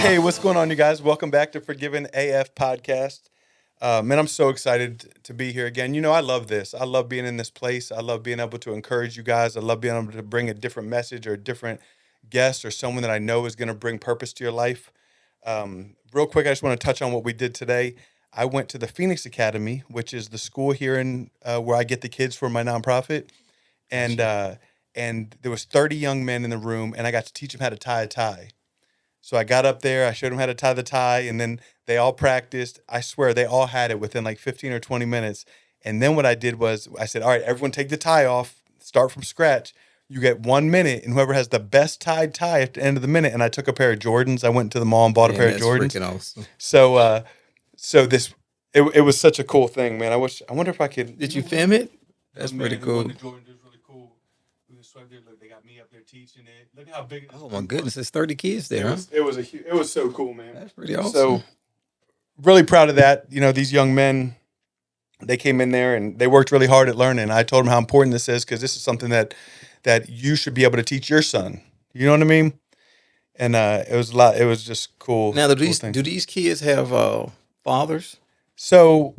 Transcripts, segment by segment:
Hey, what's going on, you guys? Welcome back to Forgiven AF podcast. Man, I'm so excited to be here again. You know, I love this. I love being in this place. I love being able to encourage you guys. I love being able to bring a different message or a different guest or someone that I know is going to bring purpose to your life. Real quick, I just want to touch on what we did today. I went to the Phoenix Academy, which is the school here in where I get the kids for my nonprofit, and there was 30 young men in the room, and I got to teach them how to tie a tie. So I got up there, I showed them how to tie the tie, and then they all practiced. I swear they all had it within like 15 or 20 minutes. And then what I did was I said, all right, everyone take the tie off, start from scratch. You get 1 minute, and whoever has the best tied tie at the end of the minute. And I took a pair of Jordans. I went to the mall and bought a Man, pair of that's Jordans. freaking awesome. So this it was such a cool thing, man. I wonder if I could. Did you film it? That's pretty cool. The Jordans is really cool. Look, they got me up there teaching it. Look how big. Oh my goodness, there's 30 kids there, huh? It was so cool, man. That's pretty awesome. So really proud of that. You know, these young men, they came in there and they worked really hard at learning. I told them how important this is because this is something that you should be able to teach your son. You know what I mean? And it was a lot. It was just cool. Now, cool do these kids have fathers? So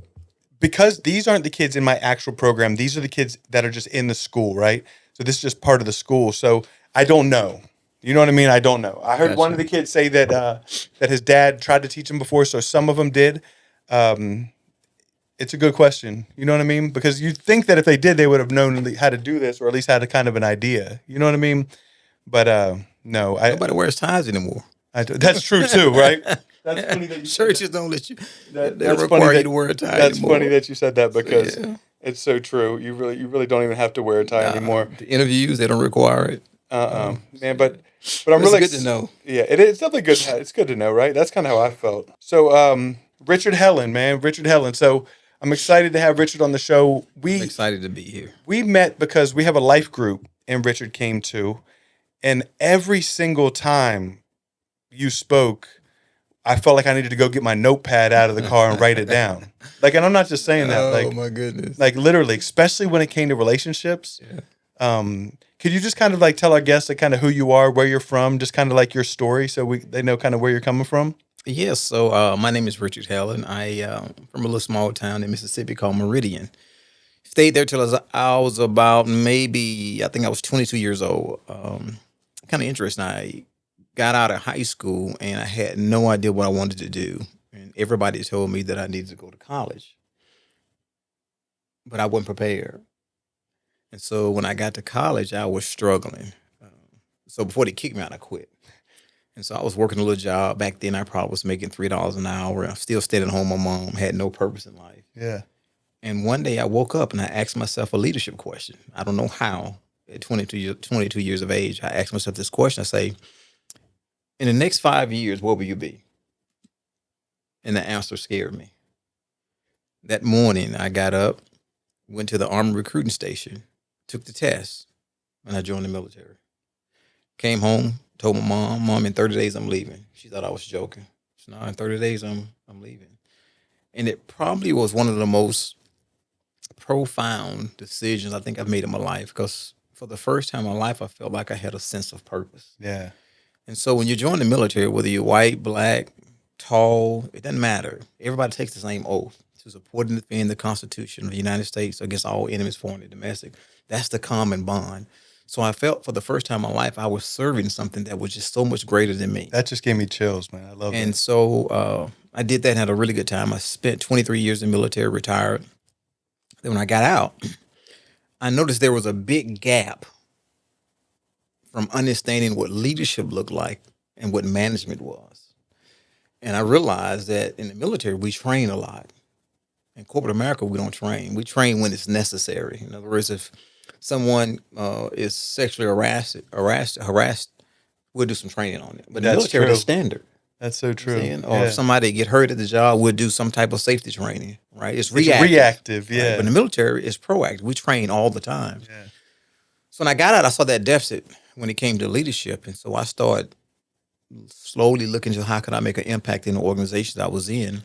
because these aren't the kids in my actual program, these are the kids that are just in the school, right? So this is just part of the school. So I don't know. You know what I mean? I don't know. I heard one of the kids say that that his dad tried to teach him before, so some of them did. It's a good question. You know what I mean? Because you'd think that if they did, they would have known how to do this, or at least had a kind of an idea. You know what I mean? But no, Nobody wears ties anymore. That's true too, right? That's funny that you Churches don't let you. They that's require funny you that- to wear a tie That's anymore. funny that you said that because yeah. it's so true. You really don't even have to wear a tie anymore. The interviews, they don't require it. Man, but I'm It's really good to know. Yeah, it's definitely good. It's good to know, right? That's kind of how I felt. So, Richard Helen, man, Richard Helen. So I'm excited to have Richard on the show. I'm excited to be here. We met because we have a life group, and Richard came to, and every single time you spoke, I felt like I needed to go get my notepad out of the car and write it down. Like, and I'm not just saying that. Oh Like, my goodness. like literally, especially when it came to relationships. Yeah. Could you just kind of like tell our guests like kind of who you are, where you're from, just kind of like your story, so they know kind of where you're coming from? Yes. So my name is Richard Helen. I from a little small town in Mississippi called Meridian. Stayed there till I was about maybe I think I was 22 years old. Kind of interesting. I got out of high school and I had no idea what I wanted to do. And everybody told me that I needed to go to college, but I wasn't prepared. And so when I got to college, I was struggling. So before they kicked me out, I quit. And so I was working a little job. Back then, I probably was making $3 an hour. I still stayed at home with my mom, had no purpose in life. Yeah. And one day I woke up and I asked myself a leadership question. I don't know how. At 22 years of age, I asked myself this question. I say, in the next 5 years, what will you be? And the answer scared me. That morning, I got up, went to the Army recruiting station, took the test, and I joined the military. Came home, told my mom, in 30 days I'm leaving. She thought I was joking. So now in 30 days I'm leaving. And it probably was one of the most profound decisions I think I've made in my life, because for the first time in my life I felt like I had a sense of purpose. Yeah. And so when you join the military, whether you're white, black, tall, it doesn't matter. Everybody takes the same oath to support and defend the Constitution of the United States against all enemies, foreign and domestic. That's the common bond. So I felt for the first time in my life, I was serving something that was just so much greater than me. That just gave me chills, man. I love it. And so I did that and had a really good time. I spent 23 years in the military, retired. Then when I got out, I noticed there was a big gap from understanding what leadership looked like and what management was. And I realized that in the military, we train a lot. In corporate America, we don't train. We train when it's necessary. In other words, if someone is sexually harassed, we'll do some training on it. But in the That's military, true. it's standard. That's so true. Or if somebody get hurt at the job, we'll do some type of safety training, right? It's It's reactive. reactive, Right? yeah. But in the military, it's proactive. We train all the time. Yeah. So when I got out, I saw that deficit when it came to leadership. And so I started slowly looking to how could I make an impact in the organizations I was in.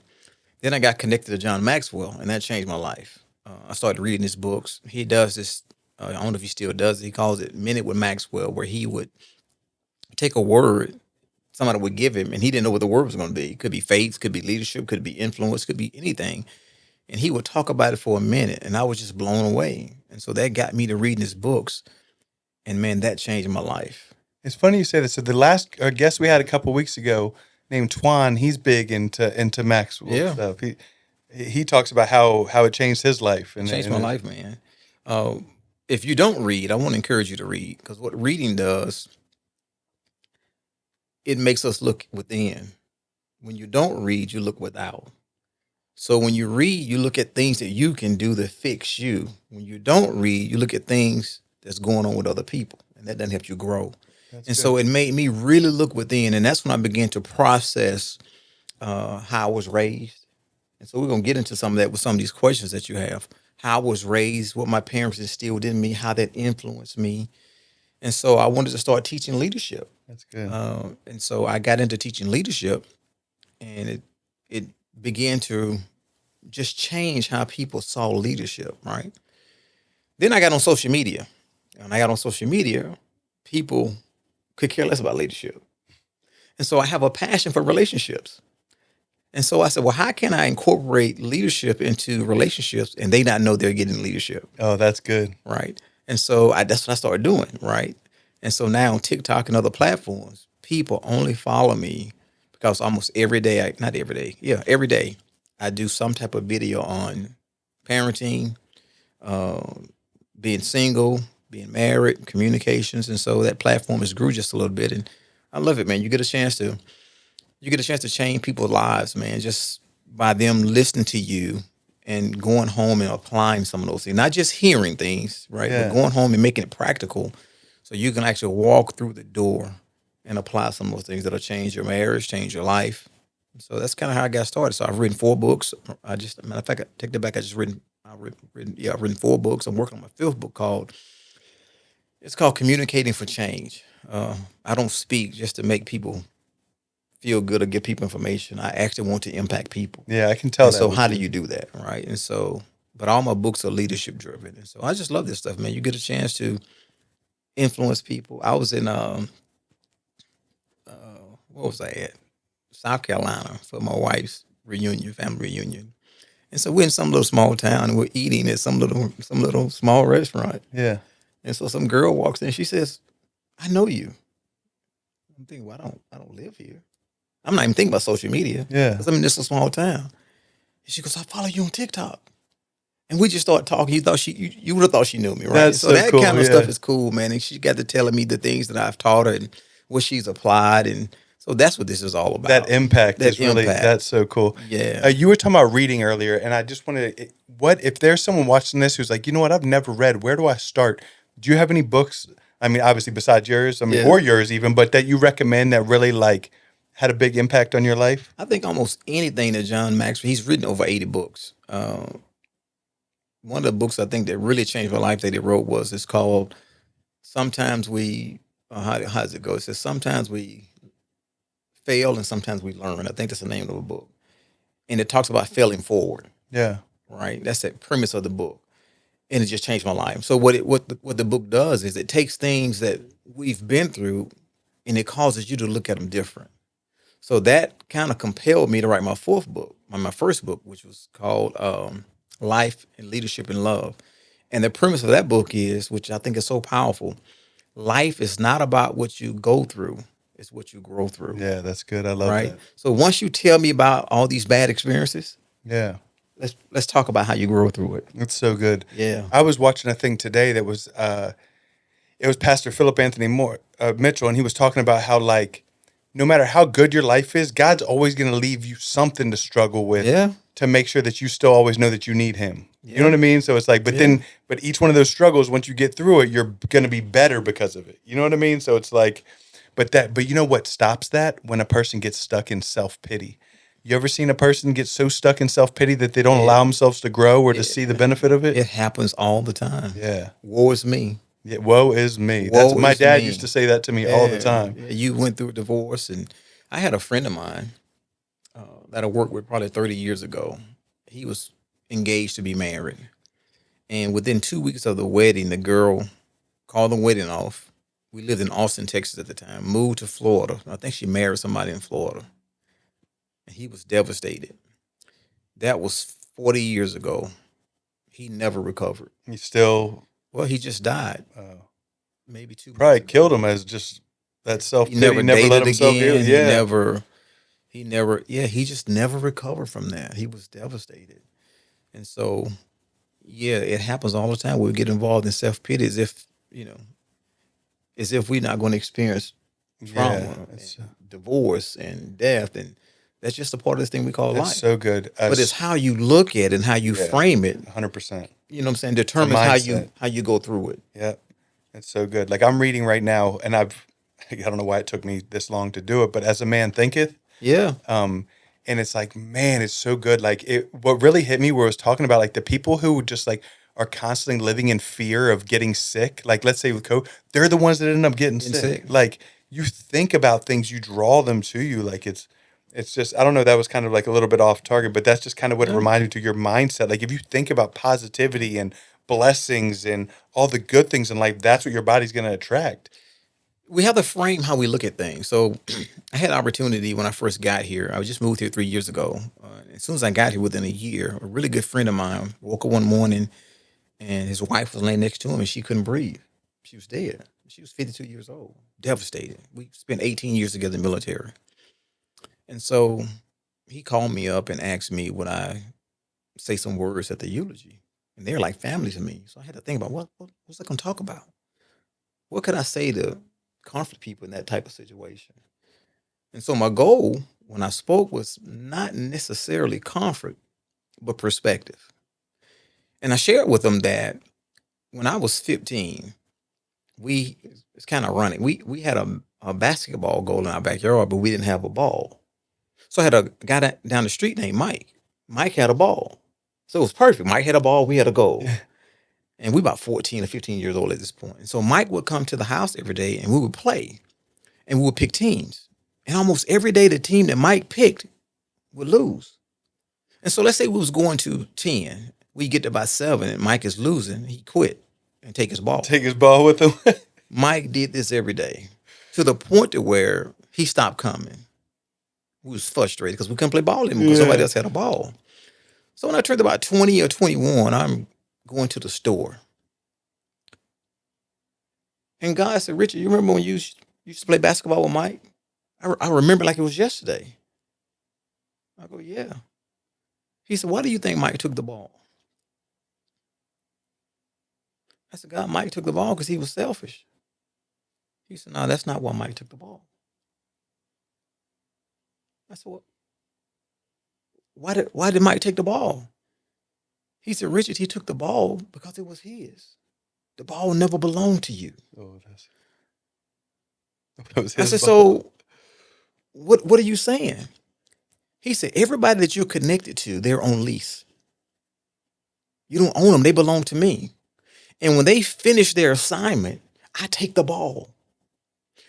Then I got connected to John Maxwell, and that changed my life. I started reading his books. He does this, I don't know if he still does it. He calls it Minute with Maxwell, where he would take a word, somebody would give him, and he didn't know what the word was going to be. It could be faith, could be leadership, could be influence, could be anything. And he would talk about it for a minute, and I was just blown away. And so that got me to reading his books, and man, that changed my life. It's funny you say that. So the last guest we had a couple weeks ago, named Twan, he's big into Maxwell Yeah, stuff. He talks about how it changed his life, it and, changed my life, man. Uh, if you don't read, I want to encourage you to read, because what reading does, it makes us look within. When you don't read, you look without. So when you read, you look at things that you can do to fix you. When you don't read, you look at things that's going on with other people, and that doesn't help you grow. that's And good. so it made me really look within, and that's when I began to process how I was raised. And so we're gonna get into some of that with some of these questions that you have. How I was raised, what my parents instilled in me, how that influenced me. And so I wanted to start teaching leadership. That's good. And so I got into teaching leadership, and it began to just change how people saw leadership, right? Then I got on social media. And I got on social media, people could care less about leadership. And so I have a passion for relationships. And so I said, well, how can I incorporate leadership into relationships and they not know they're getting leadership, Oh, that's good. right? And so that's what I started doing, right? And so now on TikTok and other platforms, people only follow me because almost every day, not every day, yeah, every day, I do some type of video on parenting, being single, being married, communications, and so that platform has grew just a little bit, and I love it, man. You get a chance to change people's lives, man, just by them listening to you and going home and applying some of those things, not just hearing things, right, but Yeah. going home and making it practical, so you can actually walk through the door and apply some of those things that'll change your marriage, change your life. So that's kind of how I got started. So I've written 4 books. Matter of fact, I take that back. I've written 4 books. I'm working on my 5th book it's called Communicating for Change. I don't speak just to make people feel good or give people information. I actually want to impact people. Yeah, I can tell And that. so with how do you. you do that, right? And so, but all my books are leadership driven. And so I just love this stuff, man. You get a chance to influence people. I was in what was I at? South Carolina for my wife's reunion, family reunion. And so we're in some little small town and we're eating at some little small restaurant. Yeah. And so some girl walks in, she says, I know you. I'm thinking, well, I don't live here. I'm not even thinking about social media. Yeah. Because I'm in this little small town. And she goes, I follow you on TikTok. And we just started talking. You would have thought she knew me, right? That's So so that cool, kind of yeah. stuff is cool, man. And she got to telling me the things that I've taught her and what she's applied. And so that's what this is all about. That impact That is really impact. that's so cool. Yeah. You were talking about reading earlier, and I just wanted to, what if there's someone watching this who's like, you know what, I've never read. Where do I start? Do you have any books? I mean, obviously besides yours, I mean, Yeah. or yours even, but that you recommend that really like had a big impact on your life? I think almost anything that John Maxwell, he's written over 80 books. One of the books I think that really changed my life that he wrote it's called Sometimes We, how does it go? It says, Sometimes We Fail and Sometimes We Learn. I think that's the name of the book. And it talks about failing forward, Yeah. right? That's the premise of the book. And it just changed my life. So what the book does is it takes things that we've been through and it causes you to look at them different. So that kind of compelled me to write my 4th book, my first book, which was called Life and Leadership and Love. And the premise of that book is, which I think is so powerful, life is not about what you go through, it's what you grow through. Yeah, that's good. I love Right. that. So once you tell me about all these bad experiences, Yeah. let's talk about how you grow through it. It's so good. Yeah. I was watching a thing today that was it was Pastor Philip Anthony Mitchell, and he was talking about how like no matter how good your life is, God's always going to leave you something to struggle with Yeah. to make sure that you still always know that you need Him. You know Yeah. what I mean? So it's like, but each one of those struggles, once you get through it, you're going to be better because of it. You know what I mean? So it's like, but you know what stops that? When a person gets stuck in self pity. You ever seen a person get so stuck in self pity that they don't Yeah. allow themselves to grow or to Yeah. see the benefit of it? It happens all the time. Yeah. Woe is me. Yeah, woe is me. That's Woe my is dad me. used to say that to me all the time. Yeah, you went through a divorce, and I had a friend of mine that I worked with probably 30 years ago. He was engaged to be married, and within 2 weeks of the wedding, the girl called the wedding off We lived in Austin, Texas at the time. Moved to Florida. I think she married somebody in Florida, and he was devastated. That was 40 years ago. He never recovered. He still Well, he just died uh, maybe 2 months probably ago. killed him as just that He self-pity. never He never let dated himself heal. again. He Yeah. never. He never. Yeah, he just never recovered from that. He was devastated, and so yeah, it happens all the time. We get involved in self pity as if as if we're not going to experience Yeah. trauma and divorce and death, and that's just a part of this thing we call That's life. so good. But it's how you look at it and how you Yeah. frame it. 100%. You know what I'm saying? It's a Determines mindset. how you go through it. Yeah. It's so good. Like I'm reading right now, and I don't know why it took me this long to do it, but As a Man Thinketh, Yeah. and it's like, man, it's so good. Like what really hit me where it was talking about like the people who just like are constantly living in fear of getting sick. Like let's say with COVID, they're the ones that end up getting Getting sick. sick. Like you think about things, you draw them to you. Like it's just, I don't know, that was kind of like a little bit off target, but that's just kind of what it Yeah. reminded me to your mindset. Like if you think about positivity and blessings and all the good things in life, that's what your body's going to attract. We have to frame how we look at things. So I had opportunity when I first got here. I just moved here 3 years ago. As soon as I got here, within a year, a really good friend of mine woke up one morning and his wife was laying next to him and she couldn't breathe. She was dead. She was 52 years old, devastated. We spent 18 years together in the military. And so he called me up and asked me would I say some words at the eulogy. And they're like family to me. So I had to think about what's I going to talk about? What could I say to comfort people in that type of situation? And so my goal when I spoke was not necessarily comfort, but perspective. And I shared with them that when I was 15, we it's kind of running. We had a basketball goal in our backyard, but we didn't have a ball. So I had a guy down the street named Mike. Mike had a ball. So it was perfect. Mike had a ball, we had a goal. And we about 14 or 15 years old at this point. And so Mike would come to the house every day and we would play and we would pick teams. And almost every day the team that Mike picked would lose. And so let's say we was going to 10. We get to about 7 and Mike is losing. He quit and take his ball. Take his ball with him. Mike did this every day to the point to where he stopped coming. We was frustrated because we couldn't play ball anymore because somebody else had a ball. So when I turned about 20 or 21, I'm going to the store. And God said, Richard, you remember when you used to play basketball with Mike? I remember like it was yesterday. I go, yeah. He said, why do you think Mike took the ball? I said, God, Mike took the ball because he was selfish. He said, no, that's not why Mike took the ball. I said, well, why did Mike take the ball? He said, Richard, he took the ball because it was his. The ball never belonged to you. Oh, that was I his said, ball. so what are you saying? He said, everybody that you're connected to, they're on lease. You don't own them. They belong to me. And when they finish their assignment, I take the ball.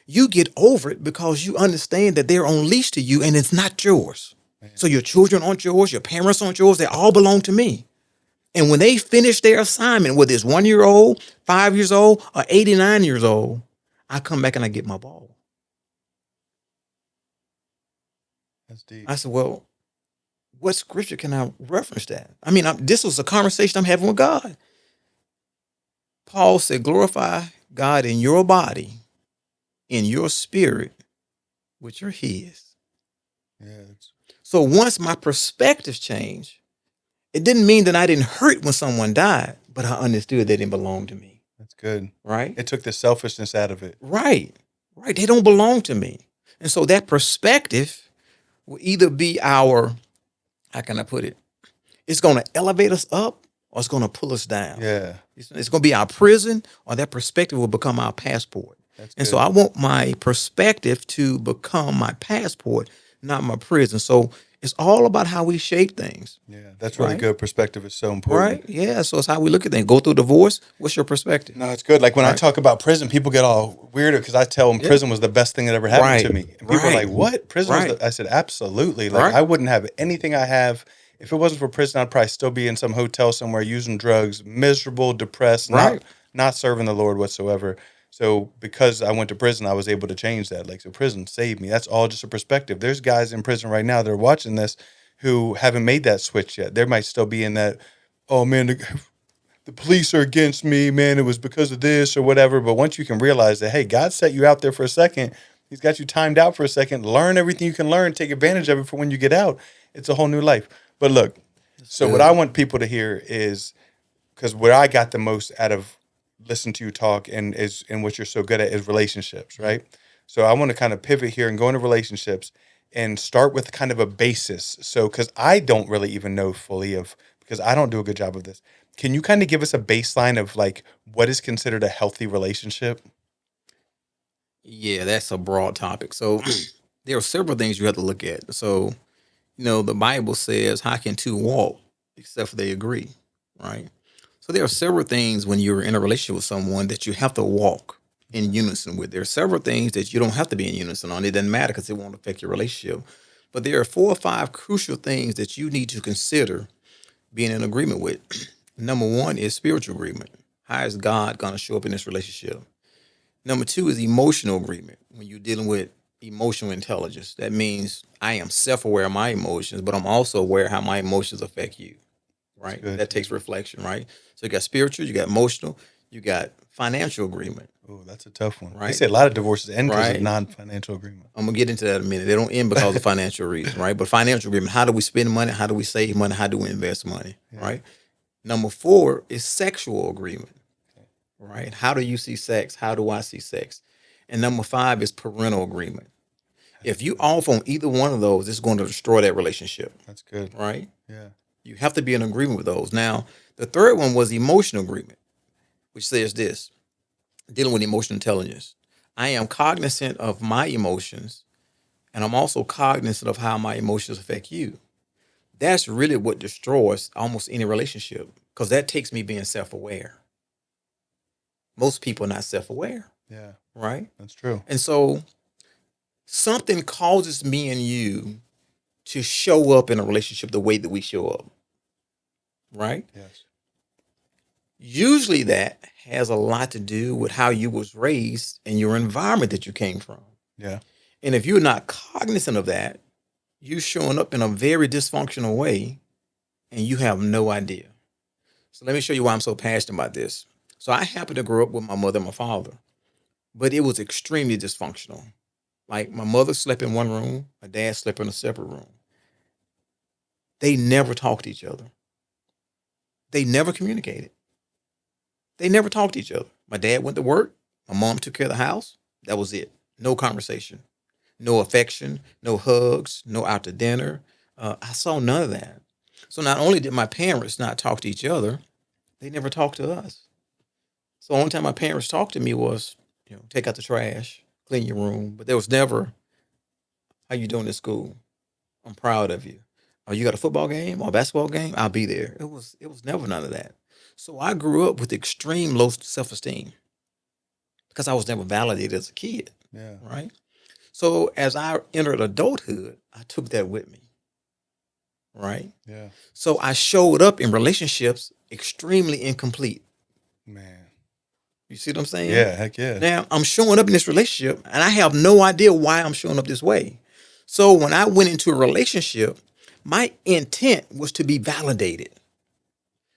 You get over it because you understand that they're on leash to you and it's not yours. Man. So your children aren't yours. Your parents aren't yours. They all belong to me. And when they finish their assignment, whether it's 1 year old, 5 years old, or 89 years old, I come back and I get my ball. That's deep. I said, well, what scripture can I reference that? I mean, this was a conversation I'm having with God. Paul said, glorify God in your body, in your spirit, which are his. Yeah. So once my perspectives changed, it didn't mean that I didn't hurt when someone died, but I understood they didn't belong to me. That's good. Right? It took the selfishness out of it. Right. They don't belong to me. And so that perspective will either be our, how can I put it? It's going to elevate us up or it's going to pull us down. Yeah. It's going to be our prison or that perspective will become our passport. That's and good. so I want my perspective to become my passport, not my prison. So it's all about how we shape things. Yeah, that's really Right? good. Perspective is so important. Right? Yeah. So it's how we look at things. Go through divorce. What's your perspective? No, it's good. Like when I Right. talk about prison, people get all weird because I tell them Yeah. prison was the best thing that ever happened Right. to me. And people are Right. like, what? Prison was Right. the, I said, absolutely. Like Right. I wouldn't have anything I have. If it wasn't for prison, I'd probably still be in some hotel somewhere using drugs, miserable, depressed, Right. not serving the Lord whatsoever. So because I went to prison, I was able to change that. Like, so prison saved me. That's all just a perspective. There's guys in prison right now that are watching this who haven't made that switch yet. They might still be in that, oh man, the police are against me, man. It was because of this or whatever. But once you can realize that, hey, God set you out there for a second. He's got you timed out for a second. Learn everything you can learn. Take advantage of it for when you get out. It's a whole new life. But look, so what I want people to hear is, because what I got the most out of listening to you talk and what you're so good at is relationships, right? So I want to kind of pivot here and go into relationships and start with kind of a basis. So because I don't really even know fully of, because I don't do a good job of this. Can you kind of give us a baseline of like what is considered a healthy relationship? Yeah, that's a broad topic. So there are several things you have to look at. So, the Bible says, how can two walk except for they agree? Right. So there are several things when you're in a relationship with someone that you have to walk in unison with. There are several things that you don't have to be in unison on. It doesn't matter because it won't affect your relationship. But there are 4 or 5 crucial things that you need to consider being in agreement with. Number 1 is spiritual agreement. How is God going to show up in this relationship? Number 2 is emotional agreement. When you're dealing with emotional intelligence, that means I am self-aware of my emotions, but I'm also aware how my emotions affect you, right? Good. That takes reflection, right? So you got spiritual, you got emotional, you got financial agreement. Oh, that's a tough one. They Right. say a lot of divorces end because of Right. non-financial agreement. I'm going to get into that in a minute. They don't end because of financial reasons, right? But financial agreement, how do we spend money? How do we save money? How do we invest money, right? Number 4 is sexual agreement, right? How do you see sex? How do I see sex? And number 5 is parental agreement. If you off on either one of those, it's going to destroy that relationship, That's good. right? Yeah. You have to be in agreement with those. Now, the third one was emotional agreement, which says this, dealing with emotional intelligence. I am cognizant of my emotions, and I'm also cognizant of how my emotions affect you. That's really what destroys almost any relationship, because that takes me being self-aware. Most people are not self-aware, Yeah. right? That's true. And so something causes me and you to show up in a relationship the way that we show up, right? Yes. Usually that has a lot to do with how you was raised and your environment that you came from. Yeah. And if you're not cognizant of that, you're showing up in a very dysfunctional way and you have no idea. So let me show you why I'm so passionate about this. So I happened to grow up with my mother and my father, but it was extremely dysfunctional. Like my mother slept in one room, my dad slept in a separate room. They never talked to each other. They never communicated. They never talked to each other. My dad went to work. My mom took care of the house. That was it. No conversation, no affection, no hugs, no out to dinner. I saw none of that. So not only did my parents not talk to each other, they never talked to us. So the only time my parents talked to me was, take out the trash, clean your room. But there was never, how you doing at school? I'm proud of you. Oh, you got a football game or a basketball game? I'll be there. It was never none of that. So I grew up with extreme low self-esteem because I was never validated as a kid, Yeah. right? So as I entered adulthood, I took that with me, right? Yeah. So I showed up in relationships extremely incomplete. Man. You see what I'm saying? Yeah. Heck yeah. Now I'm showing up in this relationship and I have no idea why I'm showing up this way. So when I went into a relationship, my intent was to be validated.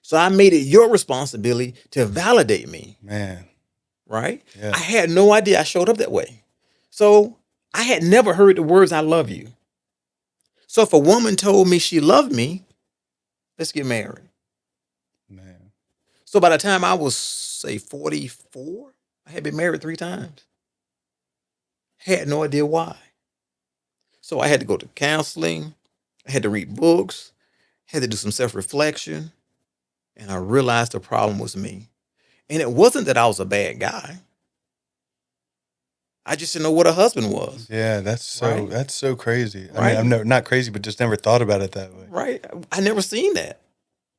So I made it your responsibility to validate me, Man. right? Yeah. I had no idea I showed up that way. So I had never heard the words, I love you. So if a woman told me she loved me, let's get married. Man. So by the time I was, say, 44, I had been married 3 times. Had no idea why. So I had to go to counseling. I had to read books, had to do some self-reflection. And I realized the problem was me. And it wasn't that I was a bad guy. I just didn't know what a husband was. Yeah. Right. That's so crazy. I mean, Right. I'm not crazy, but just never thought about it that way. Right. I never seen that.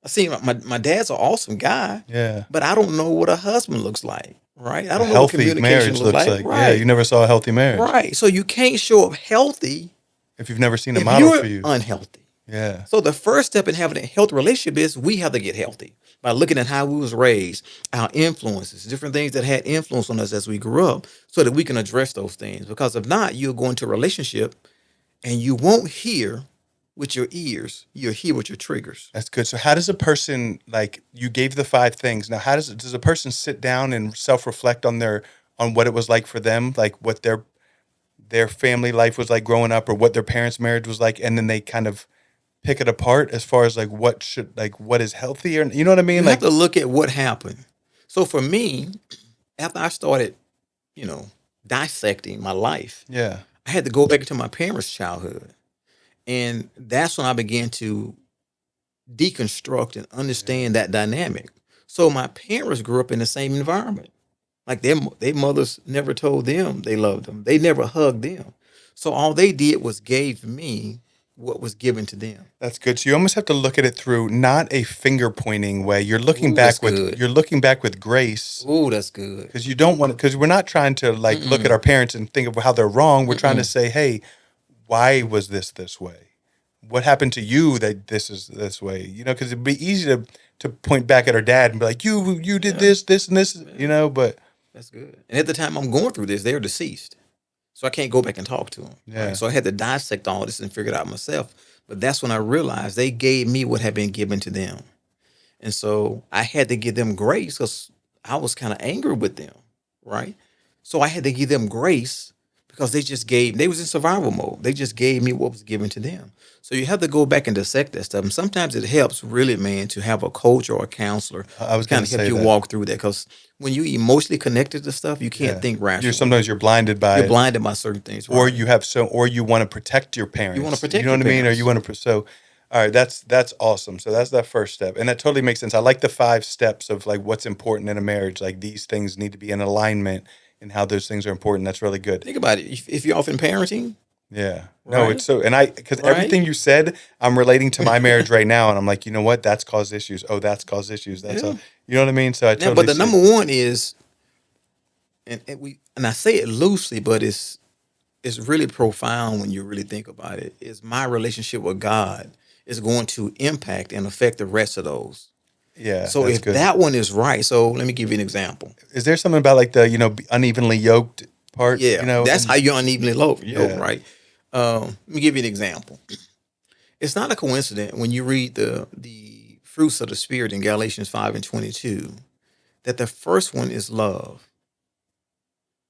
I seen my dad's an awesome guy, Yeah. but I don't know what a husband looks like. Right. I A don't know what healthy communication marriage looks looks like. like. Yeah. Right. You never saw a healthy marriage Right. So you can't show up healthy if you've never seen a if model you're for you. unhealthy. Yeah. So the first step in having a healthy relationship is we have to get healthy by looking at how we was raised, our influences, different things that had influence on us as we grew up, so that we can address those things. Because if not, you'll go into a relationship and you won't hear with your ears, you'll hear with your triggers. That's good. So how does a person, like, you gave the 5 things. Now how does a person sit down and self-reflect on on what it was like for them, like what their family life was like growing up or what their parents' marriage was like, and then they kind of pick it apart as far as like what is healthy, or you know what I mean? You have Like, to look at what happened. So for me, after I started, you know, dissecting my life, yeah, I had to go back into my parents' childhood. And that's when I began to deconstruct and yeah, understand that dynamic. So my parents grew up in the same environment. Like their mothers never told them they loved them. They never hugged them. So all they did was gave me what was given to them. that's good. So you almost have to look at it through not a finger pointing way. Ooh, that's good. You're looking back with grace, Ooh, that's good. because you don't want to, because we're not trying to like look at Mm-mm. our parents and think of how they're wrong. We're trying to Mm-mm. say, hey, why was this way? What happened to you that this is this way? You know, because it'd be easy to point back at our dad and be like, you did Yeah, this and this, you yeah, know. But that's good. And at the time I'm going through this, they're deceased. So I can't go back and talk to them. Right. yeah, So I had to dissect all this and figure it out myself. But that's when I realized they gave me what had been given to them. And so I had to give them grace because I was kind of angry with them, right? So I had to give them grace because they was in survival mode. They just gave me what was given to them. So you have to go back and dissect that stuff. And sometimes it helps really, man, to have a coach or a counselor I to was kind gonna of help say you that. walk through that. Because when you emotionally connected to stuff, you can't Yeah, think you're rationally. sometimes you're blinded by You're it, blinded by certain things, or right? you have or you want to protect your You want to parents. You know protect your what I mean? Or you parents. want to so. All right, that's awesome. So that's that first step, and that totally makes sense. I like the 5 steps of like what's important in a marriage. Like these things need to be in alignment, and how those things are important. That's really good. Think about it. If you're often parenting, Yeah. No, it's right? so, and because Right? everything you said, I'm relating to my marriage right now, and I'm like, you know what? That's caused issues. Oh, that's caused issues. That's Yeah. a, you know what I mean? So I Now, but totally the see. number one is, and I say it loosely, but it's really profound when you really think about it. Is my relationship with God is going to impact and affect the rest of those. Yeah, So that's if good. that one is right, so let me give you an example. Is there something about like the unevenly yoked part? You Yeah, know, that's how and you're unevenly yoked, yeah, right? Let me give you an example. It's not a coincidence when you read the fruits of the spirit in Galatians 5:22 that the first one is love.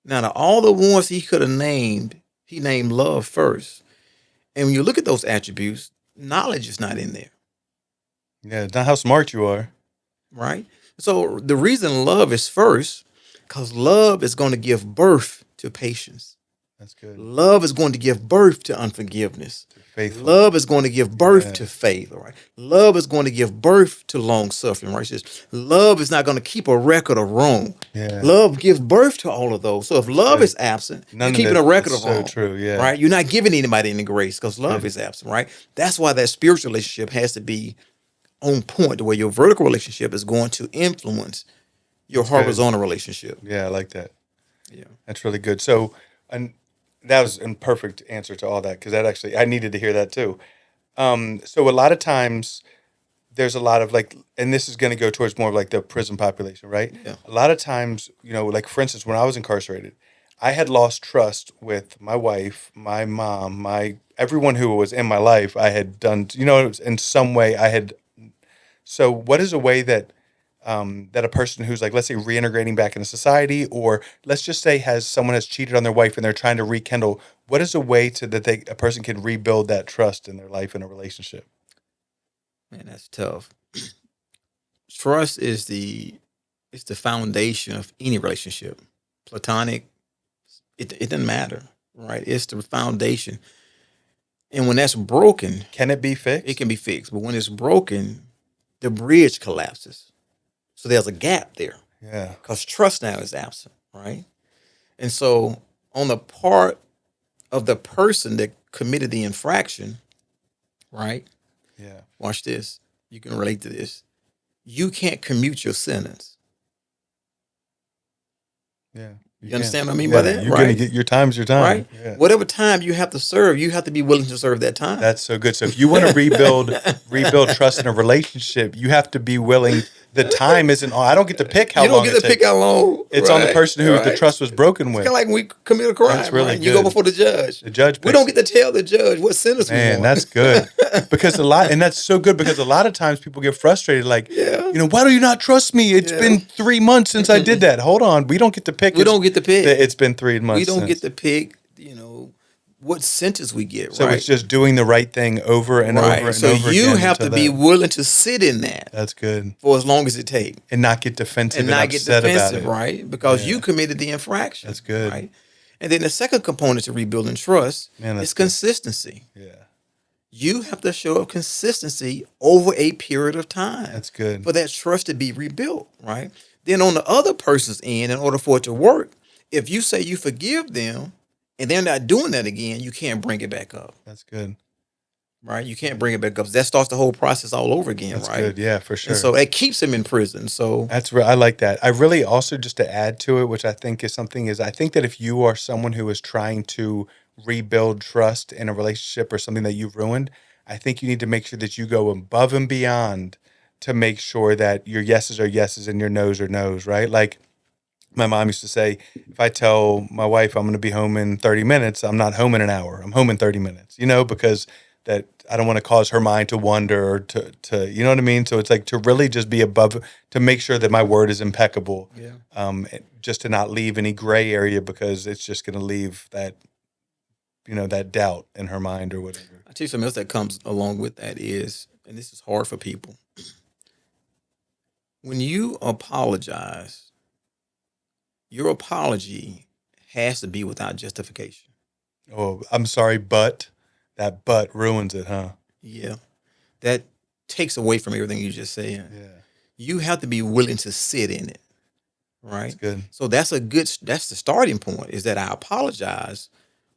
Now, to all the ones he could have named, he named love first. And when you look at those attributes, knowledge is not in there, yeah. It's not how smart you are. right? So the reason love is first, because love is going to give birth to patience. That's good. Love is going to give birth to unforgiveness. To faithfulness. Love is going to give birth Yeah, to faith, all right? Love is going to give birth to long suffering, right? Love is not going to keep a record of wrong. yeah. Love gives birth to all of those. So if That's love good. is absent, you're None of keeping that. a record That's of so wrong, true. Yeah, right? You're not giving anybody any grace because love yeah. is absent, right? That's why that spiritual relationship has to be on point, the way your vertical relationship is going to influence your That's good. horizontal relationship. Yeah, I like that. Yeah. That's really good. So, and that was a perfect answer to all that, because that actually I needed to hear that too. So a lot of times there's a lot of like, and this is going to go towards more of like the prison population, right? Yeah. A lot of times, like for instance, when I was incarcerated, I had lost trust with my wife, my mom, my everyone who was in my life. I had done, in some way I had. So, what is a way that that a person who's like, let's say, reintegrating back into society, or let's just say someone has cheated on their wife and they're trying to rekindle, what is a way to that a person can rebuild that trust in their life and a relationship? Man, that's tough. Trust is the foundation of any relationship. Platonic, it doesn't matter, right? It's the foundation. And when that's broken, Can it be it fixed? can be fixed. But when it's broken, the bridge collapses. So there's a gap there Yeah, because trust now is absent, right? And so on the part of the person that committed the infraction, right? yeah, Watch this. You can relate to this. You can't commute your sentence. yeah. You understand what I mean Yeah, by that? you're gonna Right? get your time's your time. Right? Yeah. Whatever time you have to serve, you have to be willing to serve that time. That's so good. So if you want to rebuild trust in a relationship, you have to be willing. The time isn't on. I don't get to pick how You don't long get it to pick takes. how long. It's on the Right? person who the Right? trust was broken It's with. kind of like when we commit a That's crime, really right? You go good. before the judge. The judge We picks don't get to tell the judge what sentence we Man, want. that's good. Because and that's so good because a lot of times people get frustrated, like, Yeah. why do you not trust me? It's Yeah. been 3 months since I did that. Hold on. We don't get to pick. We don't get to pick. It's been 3 months. We don't get since. to pick, what sentence we get, So right? it's just doing the right thing over and over and so over you again. have to be willing to sit in that That's good. for as long as it takes. And not get defensive And and not get upset defensive, about it. right? Because Yeah. you committed the infraction. That's good. Right? And then the second component to rebuilding trust Man, that's is good. consistency. Yeah. You have to show up consistency over a period of time. That's good. For that trust to be rebuilt, right? Then on the other person's end, in order for it to work, if you say you forgive them and they're not doing that again, you can't bring it back up, That's good. right? You can't bring it back up. That starts the whole process all over again, That's right? good. Yeah, for sure. And so that keeps them in prison. So I like that. I really also, just to add to it, which I think is something, is I think that if you are someone who is trying to rebuild trust in a relationship or something that you've ruined, I think you need to make sure that you go above and beyond to make sure that your yeses are yeses and your nos are nos, right? Like my mom used to say, if I tell my wife I'm going to be home in 30 minutes, I'm not home in an hour. I'm home in 30 minutes, because that I don't want to cause her mind to wander or to, you know what I mean? So it's like to really just be above, to make sure that my word is impeccable. yeah. Just to not leave any gray area, because it's just going to leave that, that doubt in her mind or whatever. I'll tell you something else that comes along with that is, and this is hard for people, when you apologize, your apology has to be without justification. Oh, I'm sorry, but that but ruins it, huh? Yeah. That takes away from everything you just said. Yeah. You have to be willing to sit in it. Right? That's good. So that's the starting point, is that I apologize,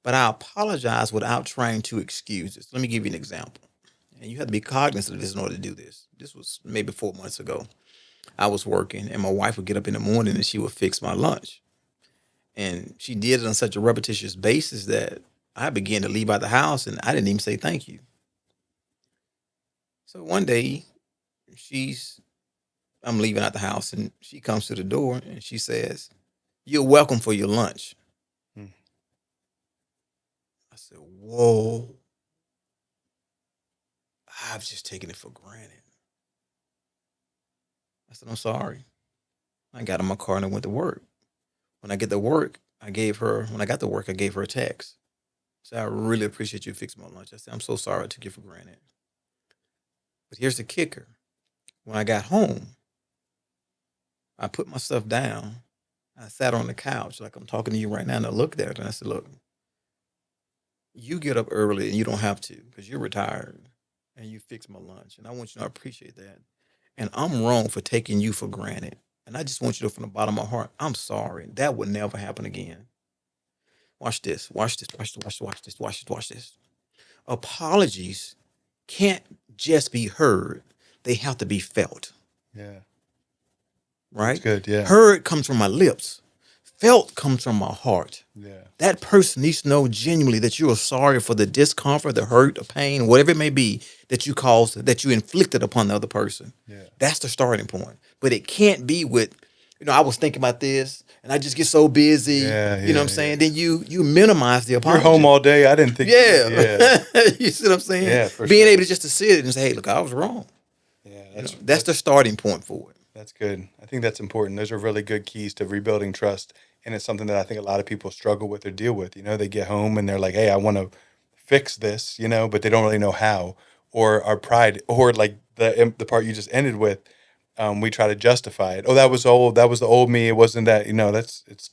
but I apologize without trying to excuse this. Let me give you an example. And you have to be cognizant of this in order to do this. This was maybe 4 months ago. I was working and my wife would get up in the morning and she would fix my lunch. And she did it on such a repetitious basis that I began to leave out the house and I didn't even say thank you. So one day I'm leaving out the house and she comes to the door and she says, "You're welcome for your lunch." Hmm. I said, "Whoa, I've just taken it for granted." I said, "I'm sorry." I got in my car and I went to work. When I got to work, I gave her a text. I said, "I really appreciate you fixing my lunch." I said, "I'm so sorry I took you for granted." But here's the kicker. When I got home, I put my stuff down. I sat on the couch like I'm talking to you right now, and I looked at her and I said, "Look, you get up early and you don't have to because you're retired and you fix my lunch. And I want you to appreciate that. And I'm wrong for taking you for granted. And I just want you to know from the bottom of my heart, I'm sorry. That would never happen again." Watch this. Watch this. Watch this. Watch this. Watch this. Watch this. Watch this. Apologies can't just be heard. They have to be felt. Yeah. Right? That's good. Yeah. Heard comes from my lips. Felt comes from my heart. Yeah. That person needs to know genuinely that you are sorry for the discomfort, the hurt, the pain, whatever it may be that you caused, that you inflicted upon the other person. Yeah. That's the starting point. But it can't be with, I was thinking about this and I just get so busy. Yeah, You know what I'm saying? Then you minimize the apology. You're home all day. I didn't think. Yeah. Yeah. You see what I'm saying? Yeah, for Being sure. able to just to sit and say, "Hey, look, I was wrong." Yeah. That's the starting point for it. That's good. I think that's important. Those are really good keys to rebuilding trust. And it's something that I think a lot of people struggle with or deal with. They get home and they're like, "Hey, I want to fix this," but they don't really know how. Or our pride, or like the part you just ended with, we try to justify it. "Oh, that was old. That was the old me. It wasn't that."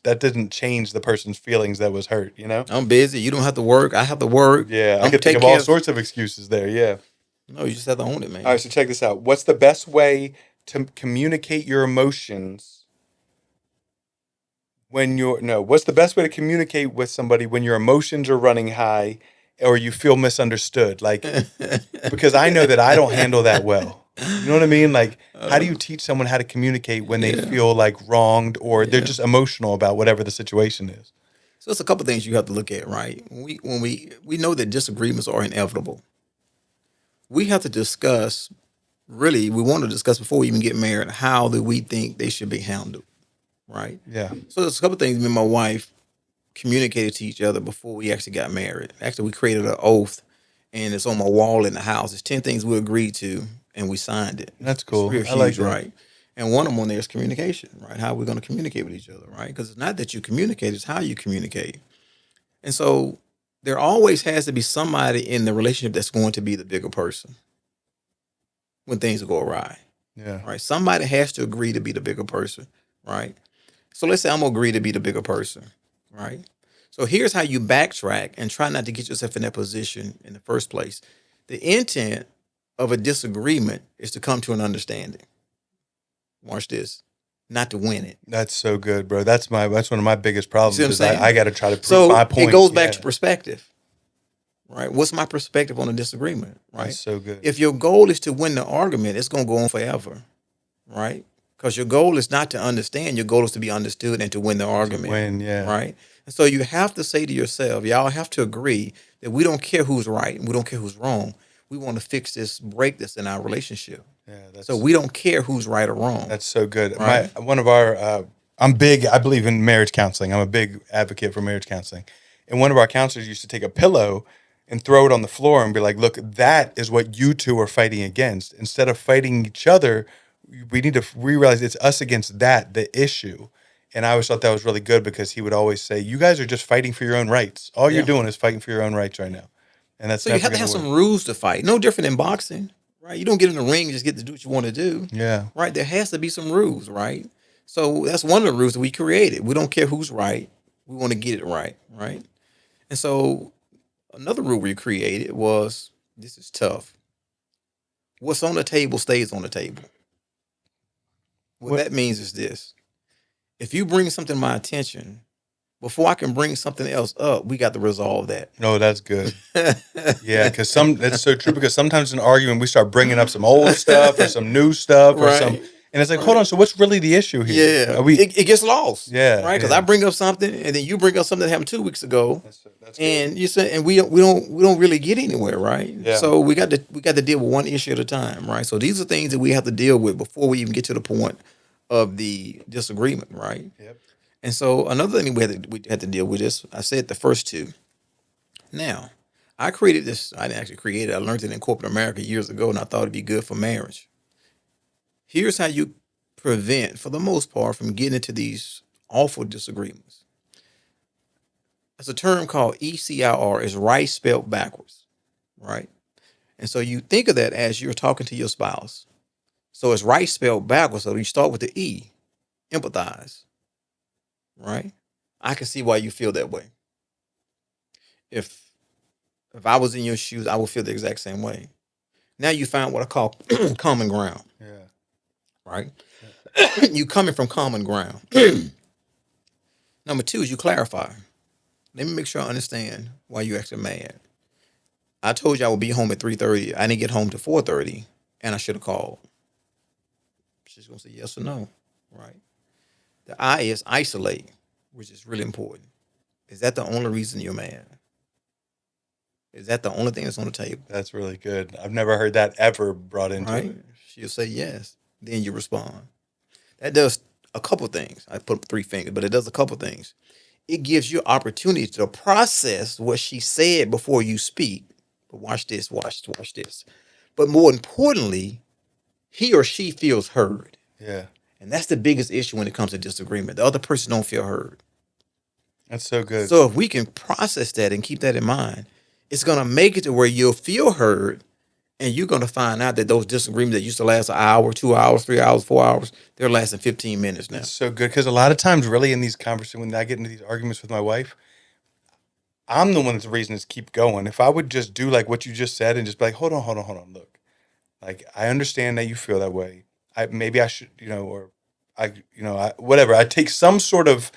That didn't change the person's feelings that was hurt. I'm busy. You don't have to work. I have to work. Yeah, I I'm could think taking of all care of- sorts of excuses there. Yeah. No, you just have to own it, man. All right, so check this out. What's the best way to communicate your emotions what's the best way to communicate with somebody when your emotions are running high or you feel misunderstood? Like, because I know that I don't handle that well. You know what I mean? Like, how do you Uh, teach someone how to communicate when they yeah, feel like wronged or they're yeah. just emotional about whatever the situation is? So it's a couple things you have to look at, right? When we know that disagreements are inevitable, we have to discuss. Really, we want to discuss before we even get married how do we think they should be handled, right? Yeah, So there's a couple things me and my wife communicated to each other before we actually got married. Actually, we created an oath, and it's on my wall in the house. It's 10 things we agreed to, and we signed it. that's It's cool. real I like huge, that. right? And one of them on there is communication, right? How we're going to communicate with each other, right? Because it's not that you communicate; it's how you communicate. And so there always has to be somebody in the relationship that's going to be the bigger person when things go awry, Yeah. right? Somebody has to agree to be the bigger person, right? So let's say I'm gonna agree to be the bigger person, right? So here's how you backtrack and try not to get yourself in that position in the first place. The intent of a disagreement is to come to an understanding. Watch this, not to win it. That's so good, bro. That's one of my biggest You see what problems I'm is saying? I got to try to prove my So it point. goes back to Yeah. perspective, right? What's my perspective on a disagreement, That's right? so good. If your goal is to win the argument, it's gonna go on forever, right? Because your goal is not to understand, your goal is to be understood and to win the To argument, win, yeah. right? And so you have to say to yourself, y'all have to agree that we don't care who's right and we don't care who's wrong. We want to fix this, break this in our relationship. Yeah, So we don't care who's right or wrong, that's so good. My right? one of our I'm big, I believe in marriage counseling. I'm a big advocate for marriage counseling. And one of our counselors used to take a pillow and throw it on the floor and be like, "Look, that is what you two are fighting against. Instead of fighting each other, we need to realize it's us against the issue." And I always thought that was really good because he would always say, "You guys are just fighting for your own rights. All you're Yeah. doing is fighting for your own rights right now." And that's So you never have to going to have work. some rules to fight. No different than boxing, right? You don't get in the ring and just get to do what you want to do, Yeah. right? There has to be some rules, right? So that's one of the rules that we created. We don't care who's right. We want to get it right, right? And so another rule we created was this is tough. What's on the table stays on the table. What What? that means is this: if you bring something to my attention, before I can bring something else up, we got to resolve that. No, that's good. Yeah, because that's so true. Because sometimes in an argument we start bringing up some old stuff or some new stuff or some, Right. and it's like, hold on. Right. So what's really the issue here? Yeah. Are we? It gets lost. Yeah, Right. Because I yeah. bring up something and then you bring up something that happened 2 weeks ago. That's good. And you say, and we don't really get anywhere, right? Yeah, So we got to deal with one issue at a time, right? So these are things that we have to deal with before we even get to the point of the disagreement, right? yep. And so another thing we had to deal with is I said the first two. Now, I created this. I didn't actually create it. I learned it in corporate America years ago, and I thought it'd be good for marriage. Here's how you prevent, for the most part, from getting into these awful disagreements. It's a term called ECIR. Is right spelled backwards, right? And so you think of that as you're talking to your spouse. So it's right spelled backwards. So you start with the E, empathize, right? I can see why you feel that way. If if I was in your shoes, I would feel the exact same way. Now you find what I call common ground, Yeah, right? You coming from common ground. Number two is you clarify. Let me make sure I understand why you actually mad. I told you I would be home at 3:30. I didn't get home to 4:30, and I should have called. She's gonna say yes or no, right? The I is isolate, which is really important. Is that the only reason you're mad? Is that the only thing that's on the table? that's really good. I've never heard that ever brought into Right? it. She'll say yes. Then you respond. That does a couple things. I put 3 fingers, but it does a couple things. It gives you opportunity to process what she said before you speak. But watch this, watch this. But more importantly, he or she feels heard. Yeah, And that's the biggest issue when it comes to disagreement. The other person don't feel heard. that's so good. So if we can process that and keep that in mind, it's gonna make it to where you'll feel heard and you're gonna find out that those disagreements that used to last an hour, 2 hours, 3 hours, 4 hours, they're lasting 15 minutes now. It's so good because a lot of times, really, in these conversations, when I get into these arguments with my wife, I'm the one that's the reason to keep going. If I would just do like what you just said and just be like, hold on, hold on, hold on, look. Like I understand that you feel that way. Maybe I should, or whatever. I take some sort of,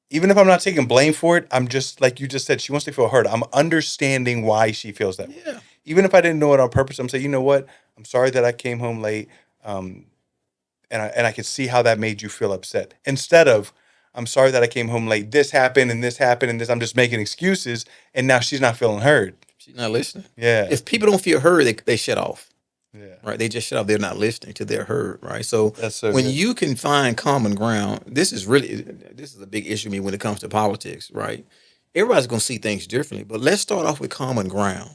even if I'm not taking blame for it, I'm just like you just said. She wants to feel heard. I'm understanding why she feels that way. Yeah. even if I didn't know it on purpose, I'm saying, you know what? I'm sorry that I came home late. Um, and I could see how that made you feel upset. Instead of, I'm sorry that I came home late. This happened and this happened and this. I'm just making excuses, and now she's not feeling heard. She's not listening. Yeah, If people don't feel heard, they shut off. yeah, Right? They just shut off. They're not listening to their heard. Right? So that's so when good. you can find common ground, this is a big issue to me when it comes to politics. Right? Everybody's going to see things differently, but let's start off with common ground.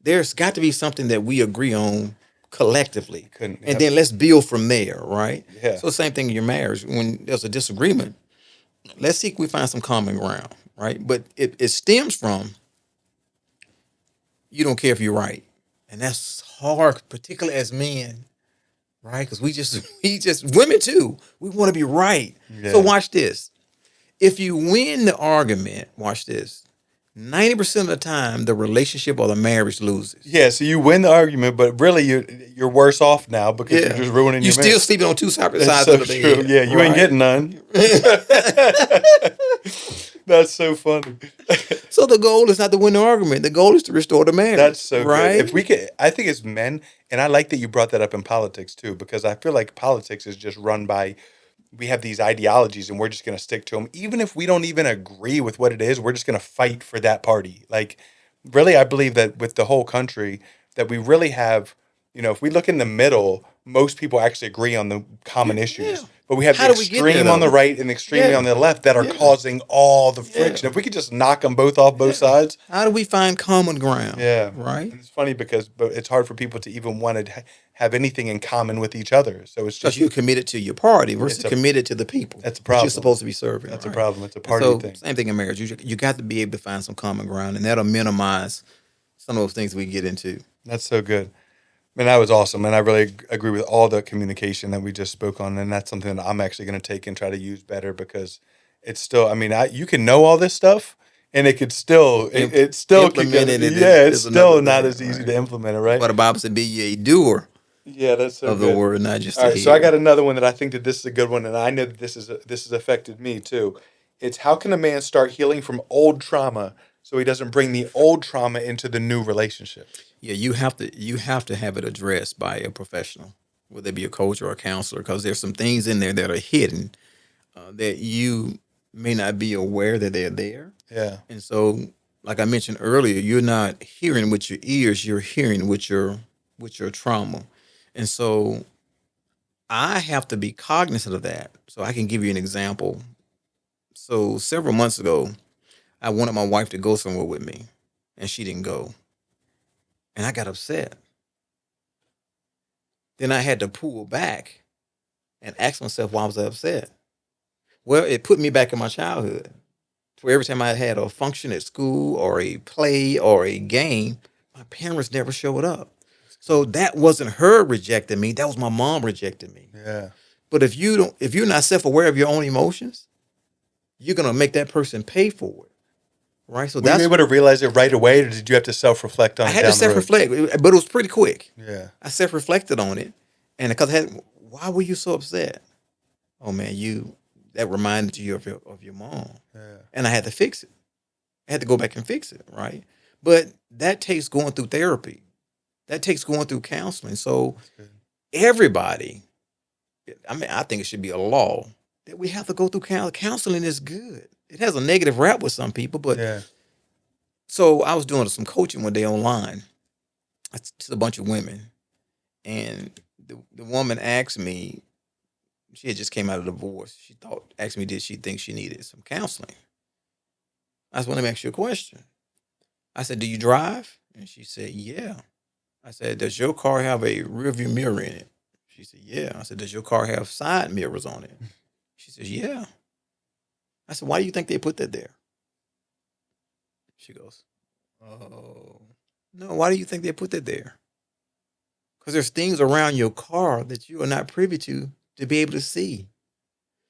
There's got to be something that we agree on collectively, Couldn't, and yep. then let's build from there. Right? Yeah, So same thing in your marriage. When there's a disagreement, let's see if we find some common ground. Right? But it stems from you don't care if you're right, and that's hard, particularly as men, right? Because we just women too. We want to be right. So yeah. watch this. If you win the argument, watch this. 90% of the time, the relationship or the marriage loses. Yeah, so you win the argument, but really you're worse off now because you're Yeah, just ruining you your still marriage. sleeping on two separate That's sides so of the true. bed. Yeah, you ain't right? getting none. That's so funny. So the goal is not to win the argument. The goal is to restore the marriage. That's so right? good. If we could, I think as men, and I like that you brought that up in politics too, because I feel like politics is just run by, we have these ideologies and we're just going to stick to them. Even if we don't even agree with what it is, we're just going to fight for that party. Like, really, I believe that with the whole country, that we really have, if we look in the middle, most people actually agree on the common issues. Yeah. But we have How the do we get there, extreme on the though? right and the extreme on the left that are Yeah. causing all the friction. Yeah. If we could just knock them both off both sides. How do we find common ground? Yeah. Right? And it's funny because but it's hard for people to even want to have anything in common with each other. So it's Because just you're committed to your party versus It's a- committed to the people. that's a that you're problem. supposed to be serving. That's a right? problem. It's a And party so, thing. same thing in marriage. You got to be able to find some common ground, and that'll minimize some of those things we get into. That's so good. Man, that was awesome. And I really agree with all the communication that we just spoke on. And that's something that I'm actually going to take and try to use better because it's still, you can know all this stuff and it could still, it still could get, Implementing it yeah, it's is still another not thing, as easy right? to implement it, right? But the Bible said, "Be ye a doer Yeah, that's so of the good. word, not just All a right, so I hearer." got another one that I think that this is a good one, and I know that this has affected me too. It's how can a man start healing from old trauma so he doesn't bring the old trauma into the new relationship? Yeah, you have to have it addressed by a professional, whether it be a coach or a counselor, because there's some things in there that are hidden that you may not be aware that they're there. Yeah, And so, like I mentioned earlier, you're not hearing with your ears, you're hearing with your trauma. And so I have to be cognizant of that. So I can give you an example. So several months ago, I wanted my wife to go somewhere with me, and she didn't go. And I got upset. Then I had to pull back and ask myself why was I upset? Well, it put me back in my childhood. For every time I had a function at school or a play or a game, my parents never showed up. So that wasn't her rejecting me. That was my mom rejecting me. yeah. But if you're not self-aware of your own emotions, you're gonna make that person pay for it. Right? So Were you that's able to realize it right away, or did you have to self-reflect on I it had down to the road? self-reflect, but it was pretty quick. Yeah, I self-reflected on it. And because why were you so upset? Oh man, that reminded you of your mom. yeah. And I had to fix it. I had to go back and fix it, right? But that takes going through therapy. That takes going through counseling. So Good. everybody, I think it should be a law that we have to go through counseling. Counseling is good. It has a negative rap with some people, but Yeah, so I was doing some coaching one day online. It's a bunch of women, and the woman asked me. She had just came out of divorce. Asked me, did she think she needed some counseling? I just want to ask you a question. I said, do you drive? And she said, yeah. I said, does your car have a rear view mirror in it? She said, yeah. I said, does your car have side mirrors on it? She says, yeah. I said, why do you think they put that there? She goes, oh, no, why do you think they put that there? Because there's things around your car that you are not privy to be able to see.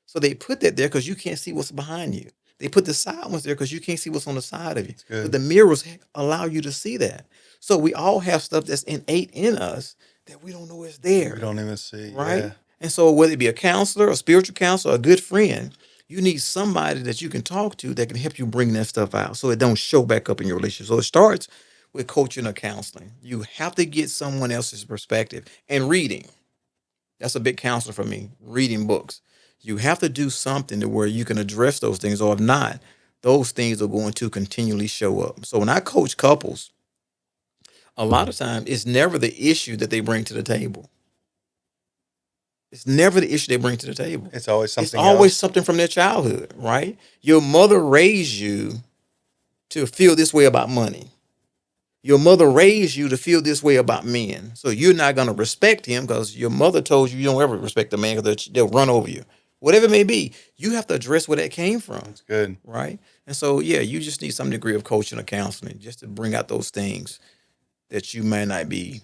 So they put that there because you can't see what's behind you. They put the side ones there because you can't see what's on the side of you. good. But the mirrors allow you to see that. So we all have stuff that's innate in us that we don't know is there. We don't even see. Right? Yeah. And so whether it be a counselor, a spiritual counselor, a good friend, you need somebody that you can talk to that can help you bring that stuff out so it don't show back up in your relationship. So it starts with coaching or counseling. You have to get someone else's perspective. And reading, that's a big counselor for me, reading books. You have to do something to where you can address those things, or if not, those things are going to continually show up. So when I coach couples, a lot of times it's never the issue that they bring to the table. It's never the issue they bring to the table. It's always It's something always else. something from their childhood, right? Your mother raised you to feel this way about money. Your mother raised you to feel this way about men. So you're not going to respect him because your mother told you don't ever respect a man because they'll run over you. Whatever it may be, you have to address where that came from, It's good. right? And so, yeah, you just need some degree of coaching or counseling just to bring out those things that you may not be